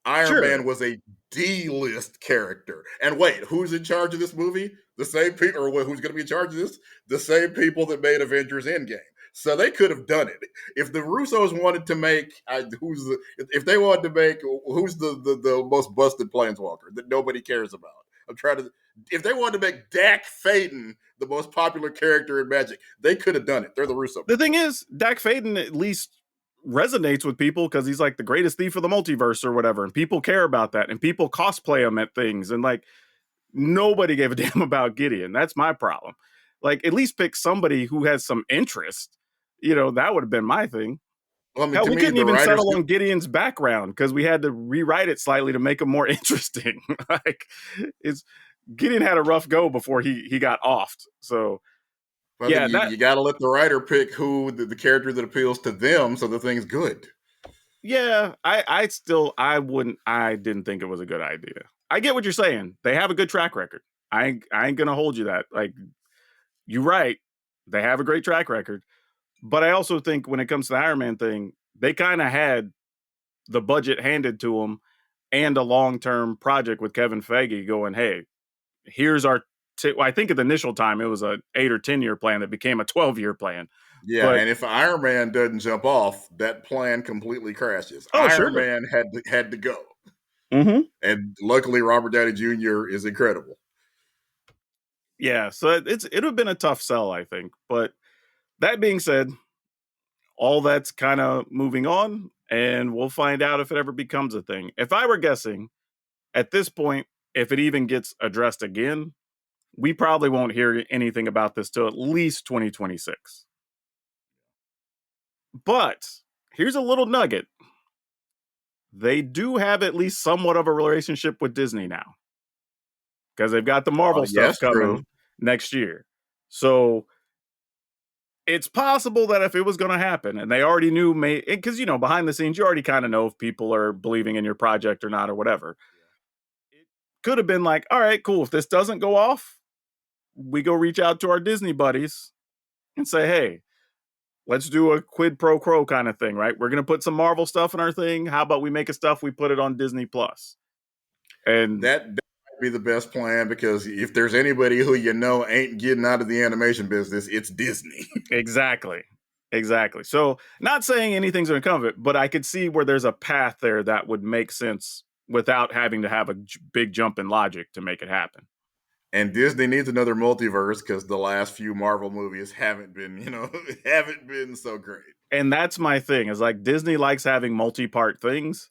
Iron Sure. Man was a D-list character. And wait, who's in charge of this movie? The same people, or who's going to be in charge of this? The same people that made Avengers Endgame. So they could have done it if the Russos wanted to make. If they wanted to make who's the most busted planeswalker that nobody cares about. I'm trying to. If they wanted to make Dak Faden the most popular character in Magic, they could have done it. They're the Russo The thing brothers. is, Dak Faden at least resonates with people because he's like the greatest thief of the multiverse or whatever. And people care about that. And people cosplay him at things. And like nobody gave a damn about Gideon. That's my problem. Like at least pick somebody who has some interest. That would have been my thing. Well, I mean, Hell, to we me, couldn't the even writers settle do. on Gideon's background because we had to rewrite it slightly to make him more interesting. Like, it's Gideon had a rough go before he got offed. So I think yeah, you, that you got to let the writer pick who the character that appeals to them, so the thing's good. yeah, I wouldn't I didn't think it was a good idea. I get what you're saying. They have a good track record. I ain't gonna hold you that. Like, you're right. They have a great track record. But I also think when it comes to the Iron Man thing, they kind of had the budget handed to them and a long-term project with Kevin Feige going, hey, here's our well, I think at the initial time it was a 8 or 10 year plan that became a 12-year plan. Yeah, But and if Iron Man doesn't jump off, that plan completely crashes. oh, Iron sure. Man had to go, Mm-hmm. and luckily Robert Downey Jr. is incredible. Yeah, so it would have been a tough sell, I think. But that being said, all that's kind of moving on, and we'll find out if it ever becomes a thing. If I were guessing, at this point, if it even gets addressed again, we probably won't hear anything about this till at least 2026. But here's a little nugget. They do have at least somewhat of a relationship with Disney now because they've got the Marvel stuff Yes, true. coming next year. So it's possible that if it was going to happen and they already knew, because, behind the scenes, you already kind of know if people are believing in your project or not or whatever. It could have been like, all right, cool. If this doesn't go off, we go reach out to our Disney buddies and say, hey, let's do a quid pro quo kind of thing, right? We're going to put some Marvel stuff in our thing. How about we make a stuff, we put it on Disney Plus? And That might be the best plan because if there's anybody who ain't getting out of the animation business, it's Disney. exactly. Exactly. So, not saying anything's going to come of it, but I could see where there's a path there that would make sense without having to have a big jump in logic to make it happen. And Disney needs another multiverse because the last few Marvel movies haven't been, haven't been so great. And that's my thing is like Disney likes having multi-part things.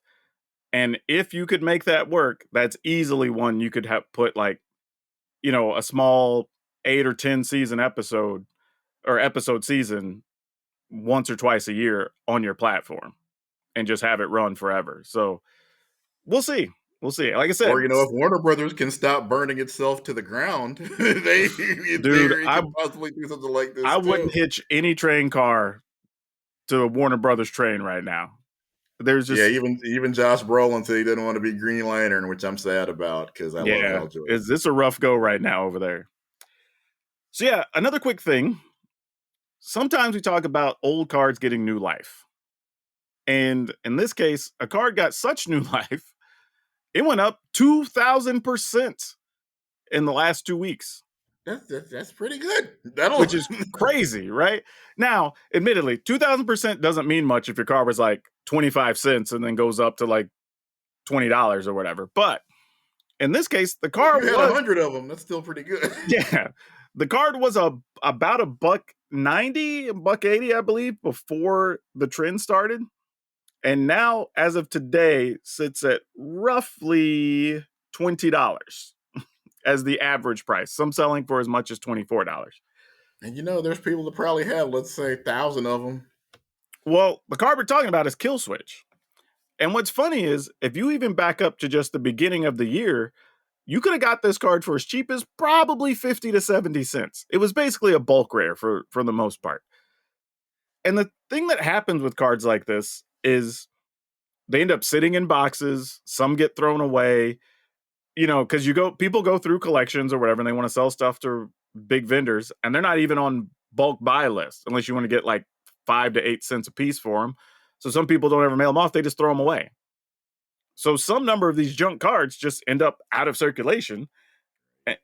And if you could make that work, that's easily one you could have put like, a small 8 or 10 season episode or episode season once or twice a year on your platform and just have it run forever. So we'll see. We'll see. Like I Or said, if Warner Brothers can stop burning itself to the ground, they in dude, theory could possibly do something like this I too. wouldn't hitch any train car to a Warner Brothers train right now. There's Yeah, just even Josh Brolin said he didn't want to be Green Lantern, which I'm sad about because I love yeah, Hal Jordan. is this a rough go right now over there? So yeah, another quick thing. Sometimes we talk about old cards getting new life. And in this case, a card got such new life, it went up 2,000% in the last 2 weeks, That's pretty good. That'll which is crazy, right? Now, admittedly, 2,000% doesn't mean much if your card was like 25 cents and then goes up to like $20 or whatever. But in this case, the if card you had was, 100 of them, that's still pretty good. yeah, the card was about $1.90, $1.80, I believe, before the trend started. And now, as of today, sits at roughly $20 as the average price. Some selling for as much as $24. And there's people that probably have, let's say, 1,000 of them. Well, the card we're talking about is Kill Switch. And what's funny is, if you even back up to just the beginning of the year, you could have got this card for as cheap as probably 50 to 70 cents. It was basically a bulk rare for the most part. And the thing that happens with cards like this is they end up sitting in boxes, some get thrown away, because people go through collections or whatever and they want to sell stuff to big vendors and they're not even on bulk buy lists unless you want to get like 5 to 8 cents a piece for them. So some people don't ever mail them off, they just throw them away. So some number of these junk cards just end up out of circulation.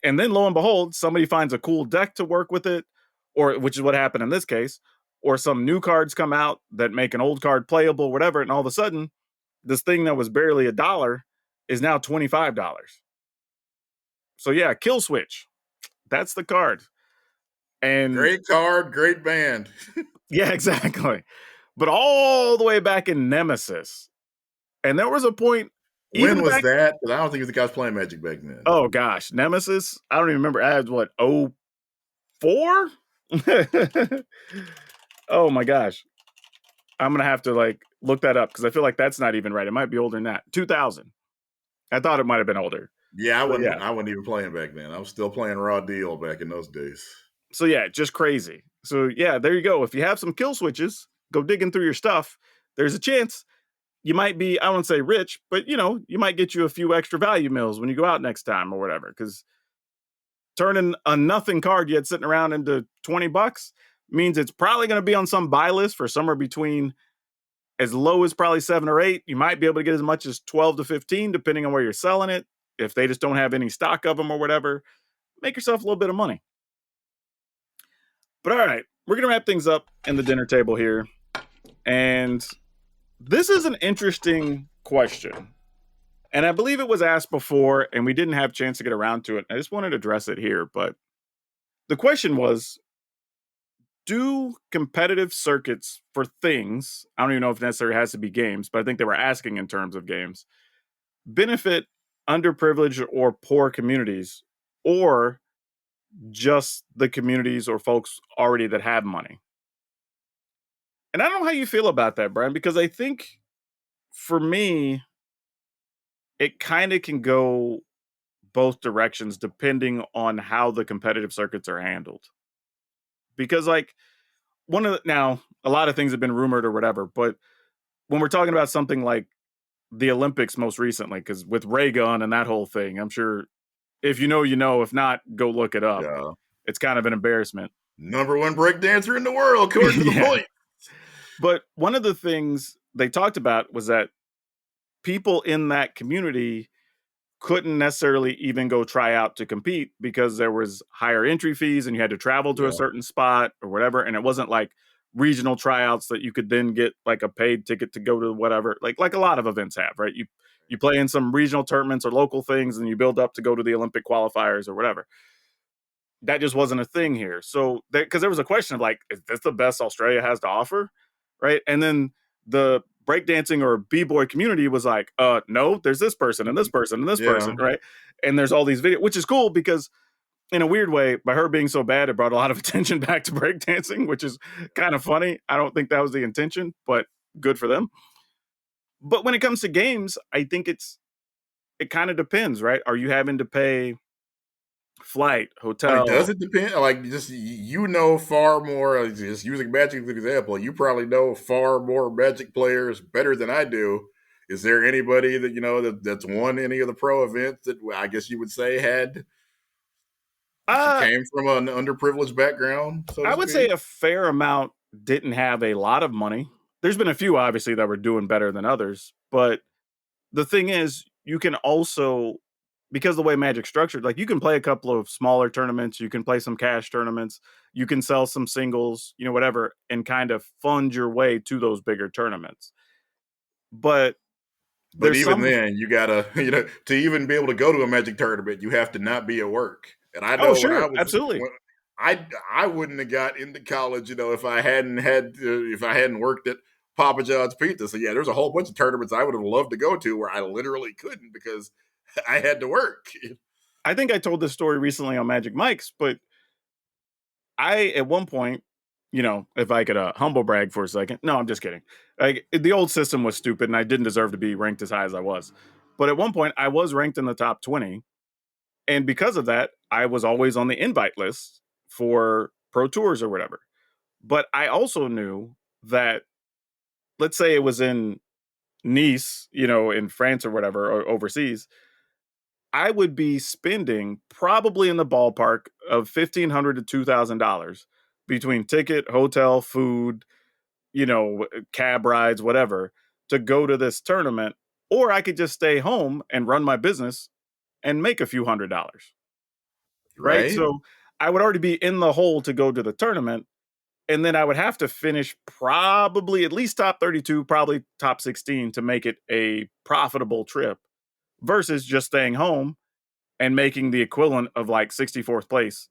And then lo and behold, somebody finds a cool deck to work with it, or which is what happened in this case, or some new cards come out that make an old card playable, whatever. And all of a sudden, this thing that was barely $1 is now $25. So yeah, Kill Switch. That's the card. And Great card, great band. yeah, exactly. But all the way back in Nemesis. And there was a point, When even was back, that? Because I don't think the guys playing Magic back then. oh gosh, Nemesis. I don't even remember. I had what, 04? Oh my gosh. I'm gonna have to like look that up because I feel like that's not even right. It might be older than that. 2000. I thought it might have been older, Yeah, but yeah. I wasn't even playing back then. I was still playing raw deal back in those days. So yeah, just crazy. So yeah, there you go. If you have some kill switches, go digging through your stuff. There's a chance you might be, I won't say rich, but you might get you a few extra value mills when you go out next time or whatever. Because turning a nothing card you had sitting around into $20 means it's probably going to be on some buy list for somewhere between as low as probably 7 or 8. You might be able to get as much as 12 to 15, depending on where you're selling it. If they just don't have any stock of them or whatever, make yourself a little bit of money. But all right, we're going to wrap things up in the dinner table here. And this is an interesting question. And I believe it was asked before, and we didn't have a chance to get around to it. I just wanted to address it here. But the question was, do competitive circuits for things, I don't even know if it necessarily has to be games, but I think they were asking in terms of games, benefit underprivileged or poor communities, or just the communities or folks already that have money? And I don't know how you feel about that, Brian, because I think for me, it kind of can go both directions depending on how the competitive circuits are handled. Because, like, now, a lot of things have been rumored or whatever, but when we're talking about something like the Olympics most recently, because with Ray Gun and that whole thing, I'm sure if you know, you know. If not, go look it up. Yeah. It's kind of an embarrassment. Number one breakdancer in the world, according to the Yeah. point. But one of the things they talked about was that people in that community couldn't necessarily even go try out to compete because there was higher entry fees and you had to travel to a Yeah. certain spot or whatever. And it wasn't like regional tryouts that you could then get like a paid ticket to go to whatever, like a lot of events have, right? You play in some regional tournaments or local things and you build up to go to the Olympic qualifiers or whatever. That just wasn't a thing here. So because there was a question of like, is this the best Australia has to offer? Right. And then the breakdancing or b-boy community was like, no, there's this person and this person and this person, Yeah. right? And there's all these videos, which is cool because in a weird way, by her being so bad, it brought a lot of attention back to breakdancing, which is kind of funny. I don't think that was the intention, but good for them. But when it comes to games, I think it kind of depends, right? Are you having to pay flight, I mean, does hotel? it depend? Like, just you know far more. Just using Magic as an example, you probably know far more Magic players better than I do. Is there anybody that you know that's won any of the pro events that I guess you would say had Uh, came from an underprivileged background, so to I would say speak? a fair amount didn't have a lot of money. There's been a few obviously that were doing better than others, but the thing is, you can also, because the way Magic's structured, like you can play a couple of smaller tournaments, you can play some cash tournaments, you can sell some singles, whatever, and kind of fund your way to those bigger tournaments. But But there's even some, then, you gotta, to even be able to go to a Magic tournament, you have to not be at work. And I oh know when I sure, was, absolutely. when I wouldn't have got into college, if I hadn't if I hadn't worked at Papa John's Pizza. So yeah, there's a whole bunch of tournaments I would have loved to go to where I literally couldn't because I had to work. I think I told this story recently on Magic Mike's, but I at one point, if I could humble brag for a second. No, I'm just kidding. Like the old system was stupid, and I didn't deserve to be ranked as high as I was. But at one point, I was ranked in the top 20, and because of that, I was always on the invite list for pro tours or whatever. But I also knew that, let's say it was in Nice, in France or whatever, or overseas, I would be spending probably in the ballpark of $1,500 to $2,000 between ticket, hotel, food, cab rides, whatever, to go to this tournament. Or I could just stay home and run my business and make a few $100s, right? Right? So I would already be in the hole to go to the tournament. And then I would have to finish probably at least top 32, probably top 16 to make it a profitable trip versus just staying home and making the equivalent of like 64th place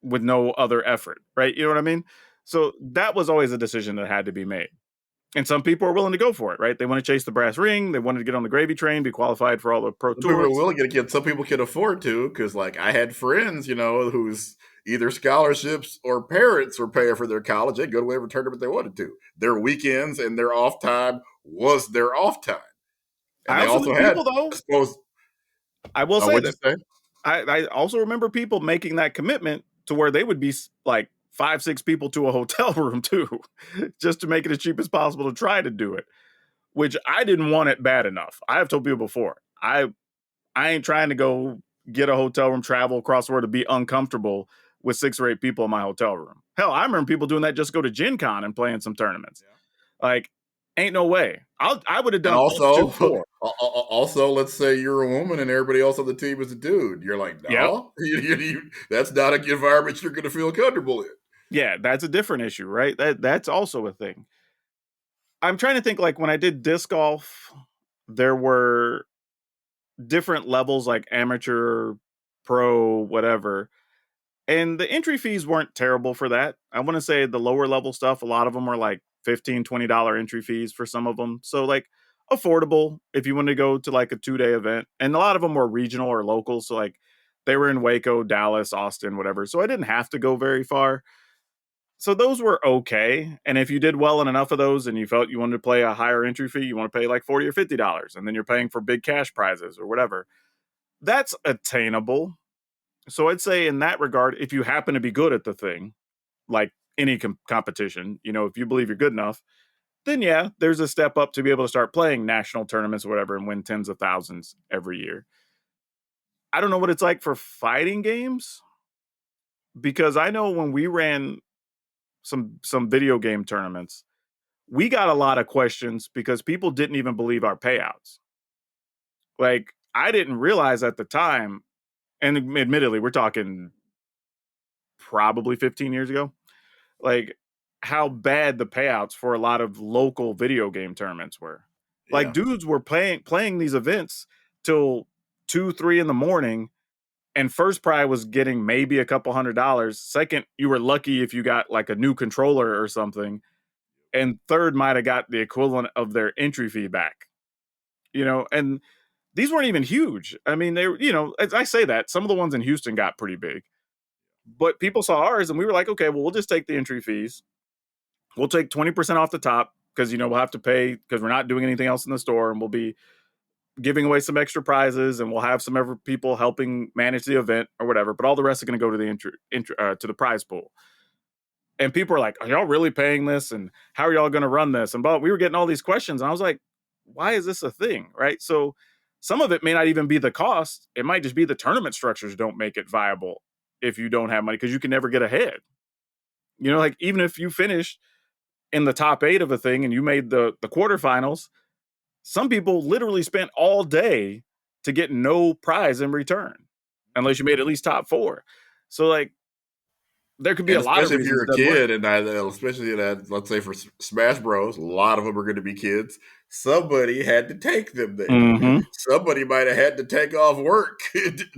with no other effort, right? You know what I mean? So that was always a decision that had to be made. And some people are willing to go for it, right? They want to chase the brass ring. They wanted to get on the gravy train, be qualified for all the pro Some people are tours. willing to get. Some people can afford to because, like, I had friends, whose either scholarships or parents were paying for their college. They'd go to whatever tournament they wanted to. Their weekends and their off time was their off time. And I they also also knew had, people I though. suppose, I will say what'd that you say? I also remember people making that commitment to where they would be like 5, 6 people to a hotel room too, just to make it as cheap as possible to try to do it. Which I didn't want it bad enough. I have told people before, I ain't trying to go get a hotel room, travel across the world to be uncomfortable with 6 or 8 people in my hotel room. Hell, I remember people doing that just to go to Gen Con and playing some tournaments. Yeah. Like, ain't no way. I would have And done up to also, 4. also, let's say you're a woman and everybody else on the team is a dude. You're like, Yep. no, that's not an environment you're going to feel comfortable in. Yeah, that's a different issue, right? That's also a thing. I'm trying to think like when I did disc golf, there were different levels like amateur, pro, whatever. And the entry fees weren't terrible for that. I want to say the lower level stuff, a lot of them were like $15, $20 entry fees for some of them. So like affordable if you want to go to like a 2-day event. And a lot of them were regional or local. So like they were in Waco, Dallas, Austin, whatever. So I didn't have to go very far. So those were okay. And if you did well in enough of those and you felt you wanted to play a higher entry fee, you want to pay like $40 or $50, and then you're paying for big cash prizes or whatever. That's attainable. So I'd say in that regard, if you happen to be good at the thing, like any competition, if you believe you're good enough, then yeah, there's a step up to be able to start playing national tournaments or whatever and win tens of thousands every year. I don't know what it's like for fighting games because I know when we ran some video game tournaments, we got a lot of questions because people didn't even believe our payouts. Like I didn't realize at the time, and admittedly, we're talking probably 15 years ago, like how bad the payouts for a lot of local video game tournaments were. Like Yeah. dudes were playing these events till 2, 3 in the morning, and first prize was getting maybe a couple $100. Second, you were lucky if you got like a new controller or something, and third might have got the equivalent of their entry fee back. And these weren't even huge. I mean, they were, as I say that, some of the ones in Houston got pretty big. But people saw ours and we were like, okay, well, we'll just take the entry fees. We'll take 20% off the top because, we'll have to pay because we're not doing anything else in the store, and we'll be giving away some extra prizes, and we'll have some other people helping manage the event or whatever. But all the rest are going to go to to the prize pool. And people are like, are y'all really paying this? And how are y'all going to run this? And we were getting all these questions. And I was like, why is this a thing? Right. So some of it may not even be the cost. It might just be the tournament structures don't make it viable if you don't have money because you can never get ahead. Like even if you finish in the top 8 of a thing and you made the quarterfinals, some people literally spent all day to get no prize in return unless you made at least top 4. So like there could be And a lot of especially if reasons you're it a doesn't work. kid, and especially that, let's say for Smash Bros, a lot of them are going to be kids. Somebody had to take them there. Mm-hmm. Somebody might have had to take off work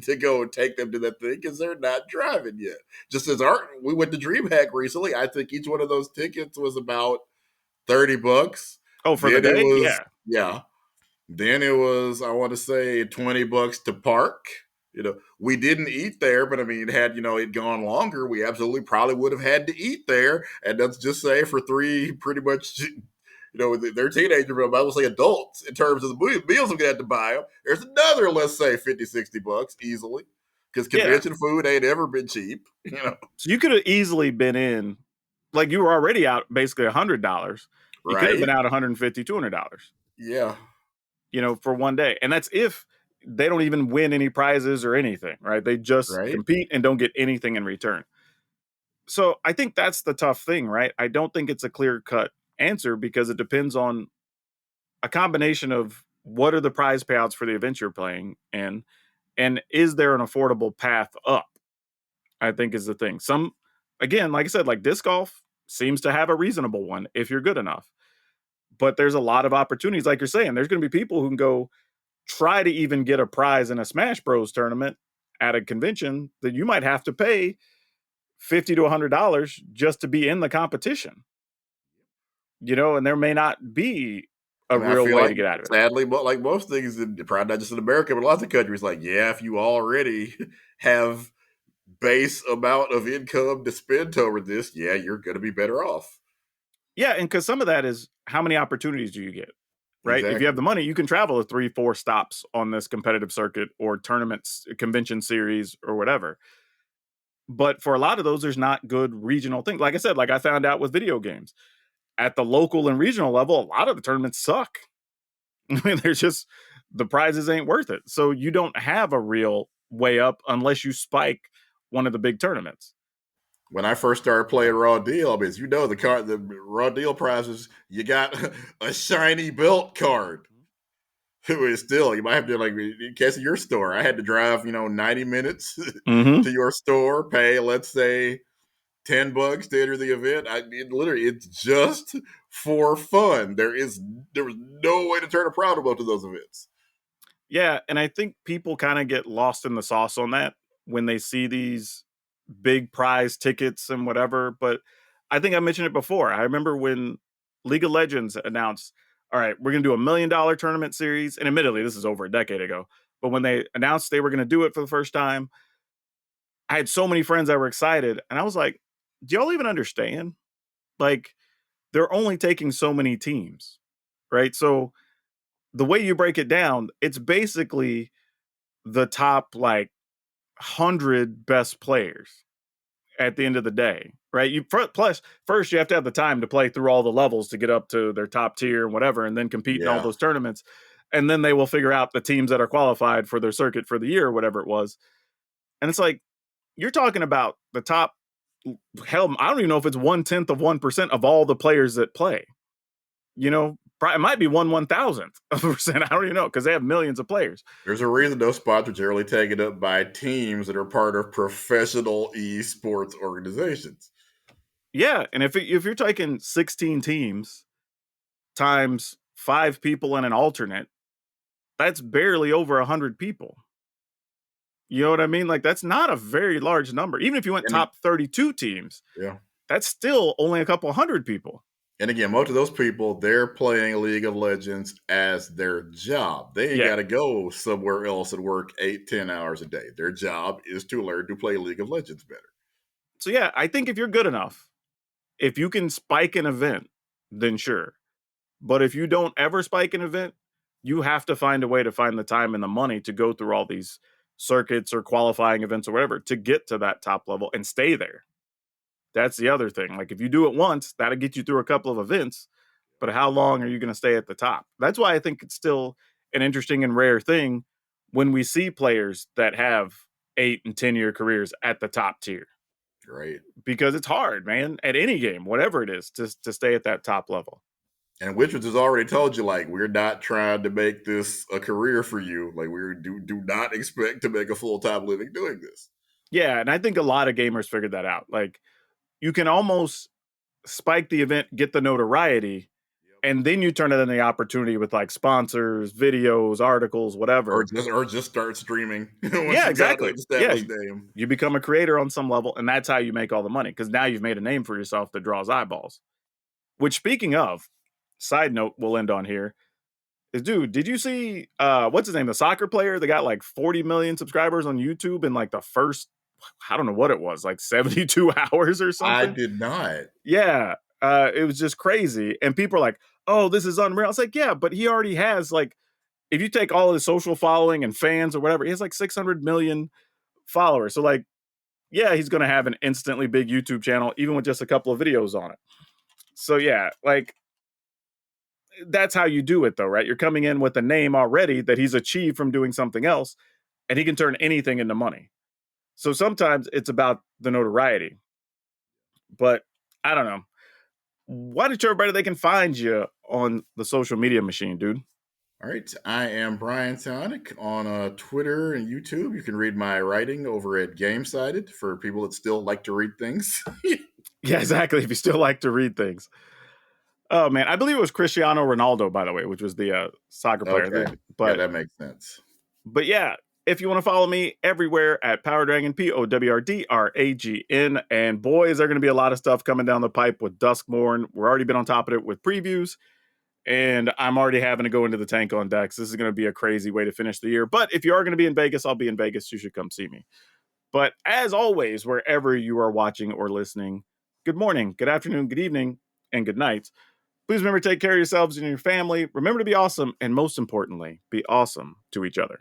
to go and take them to that thing because they're not driving yet. Just as we went to DreamHack recently, I think each one of those tickets was about $30. Oh, for the Then it day? was, Yeah. yeah, then it was, I want to say, $20 to park. We didn't eat there, but I mean, had it gone longer, we absolutely probably would have had to eat there. And let's just say for 3 pretty much, they're teenagers, but I will say adults in terms of the meals we had to buy them. There's another, let's say, 50, $60 easily, because Yeah. convention food ain't ever been cheap. So you could have easily been in, like you were already out basically $100. You could have been Right? out 150, $200, Yeah. for one day. And that's if they don't even win any prizes or anything, right? They just Right. compete and don't get anything in return. So I think that's the tough thing, right? I don't think it's a clear cut answer because it depends on a combination of what are the prize payouts for the events you're playing and is there an affordable path up? I think is the thing. Again, like I said, like disc golf seems to have a reasonable one if you're good enough. But there's a lot of opportunities, like you're saying. There's going to be people who can go try to even get a prize in a Smash Bros tournament at a convention that you might have to pay $50 to $100 just to be in the competition. And there may not be a And I real feel way like, to get out of it. sadly, but like most things, probably not just in America, but lots of countries, like, yeah, if you already have base amount of income to spend toward this, yeah, you're going to be better off. Yeah, and because some of that is how many opportunities do you get, right? If you have Exactly. the money, you can travel to 3, 4 stops on this competitive circuit or tournaments, convention series, or whatever. But for a lot of those, there's not good regional things. Like I said, like I found out with video games at the local and regional level, a lot of the tournaments suck. I mean, there's just the prizes ain't worth it. So you don't have a real way up unless you spike one of the big tournaments. When I first started playing Raw Deal, I mean, as you know, the Raw Deal prizes, you got a shiny belt card. Who is still, you might have to, like, in case of your store, I had to drive, 90 minutes Mm-hmm. to your store, pay, let's say, $10 to enter the event. Literally, it's just for fun. There was no way to turn a profit up to those events. Yeah, and I think people kind of get lost in the sauce on that when they see these big prize tickets and whatever. But I think I mentioned it before. I remember when League of Legends announced, all right, we're going to do $1 million tournament series. And admittedly, this is over a decade ago. But when they announced they were going to do it for the first time, I had so many friends that were excited. And I was like, do y'all even understand? Like, they're only taking so many teams, right? So the way you break it down, it's basically the top like 100 best players at the end of the day, right? Plus first you have to have the time to play through all the levels to get up to their top tier and whatever, and then compete in all Yeah. those tournaments, and then they will figure out the teams that are qualified for their circuit for the year or whatever it was. And it's like you're talking about the top. Hell, I don't even know if it's 0.1% of all the players that play. It might be 1/1000th of a percent. I don't even know because they have millions of players. There's a reason those spots are generally taken up by teams that are part of professional esports organizations. Yeah, and if you're taking 16 teams times 5 people and an alternate, that's barely over 100 people. You know what I mean? Like, that's not a very large number. Even if you went And top 32 teams, yeah. that's still only a couple hundred people. And again, most of those people, they're playing League of Legends as their job. They ain't Yeah. got to go somewhere else and work 8, 10 hours a day. Their job is to learn to play League of Legends better. So, yeah, I think if you're good enough, if you can spike an event, then sure. But if you don't ever spike an event, you have to find a way to find the time and the money to go through all these circuits or qualifying events or whatever to get to that top level and stay there. That's the other thing. Like if you do it once, that'll get you through a couple of events, but how long are you going to stay at the top? That's why I think it's still an interesting and rare thing when we see players that have 8 and 10 year careers at the top tier Right. because it's hard, man, at any game, whatever it is, to stay at that top level. And Witchers has already told you, like, we're not trying to make this a career for you. Like, we do not expect to make a full-time living doing this. Yeah, and I think a lot of gamers figured that out. Like you can almost spike the event, get the notoriety, and then you turn it into the opportunity with like sponsors, videos, articles, Or whatever. just start streaming once Yeah, you got an exactly. Yeah, established name. you become a creator on some level, and that's how you make all the money because now you've made a name for yourself that draws eyeballs. Which, speaking of, side note, we'll end on here is, dude, did you see what's his name, the soccer player that got like 40 million subscribers on YouTube in like the first, I don't know what it was, like 72 hours or I something? did not. Yeah, it was just crazy, and people are like, "Oh, this is unreal." It's like, yeah, but he already has like, if you take all his social following and fans or whatever, he has like 600 million followers. So like, yeah, he's gonna have an instantly big YouTube channel, even with just a couple of videos on it. So yeah, like that's how you do it though, right? You're coming in with a name already that he's achieved from doing something else, and he can turn anything into money. So sometimes it's about the notoriety. But I don't know. Why don't you everybody they can find you on the social media machine, dude? All right. I am Brian Tonic on Twitter and YouTube. You can read my writing over at GameSided for people that still like to read things. Yeah, exactly. If you still like to read things. Oh man, I believe it was Cristiano Ronaldo, by the way, which was the soccer player. Okay. Yeah, But that makes sense. but yeah, if you want to follow me everywhere at PowrDragn, PowrDragn, and boys, there are going to be a lot of stuff coming down the pipe with Duskmorn. We're already been on top of it with previews, and I'm already having to go into the tank on decks. This is going to be a crazy way to finish the year. But if you are going to be in Vegas, I'll be in Vegas. You should come see me. But as always, wherever you are watching or listening, good morning, good afternoon, good evening, and good night. Please remember to take care of yourselves and your family. Remember to be awesome. And most importantly, be awesome to each other.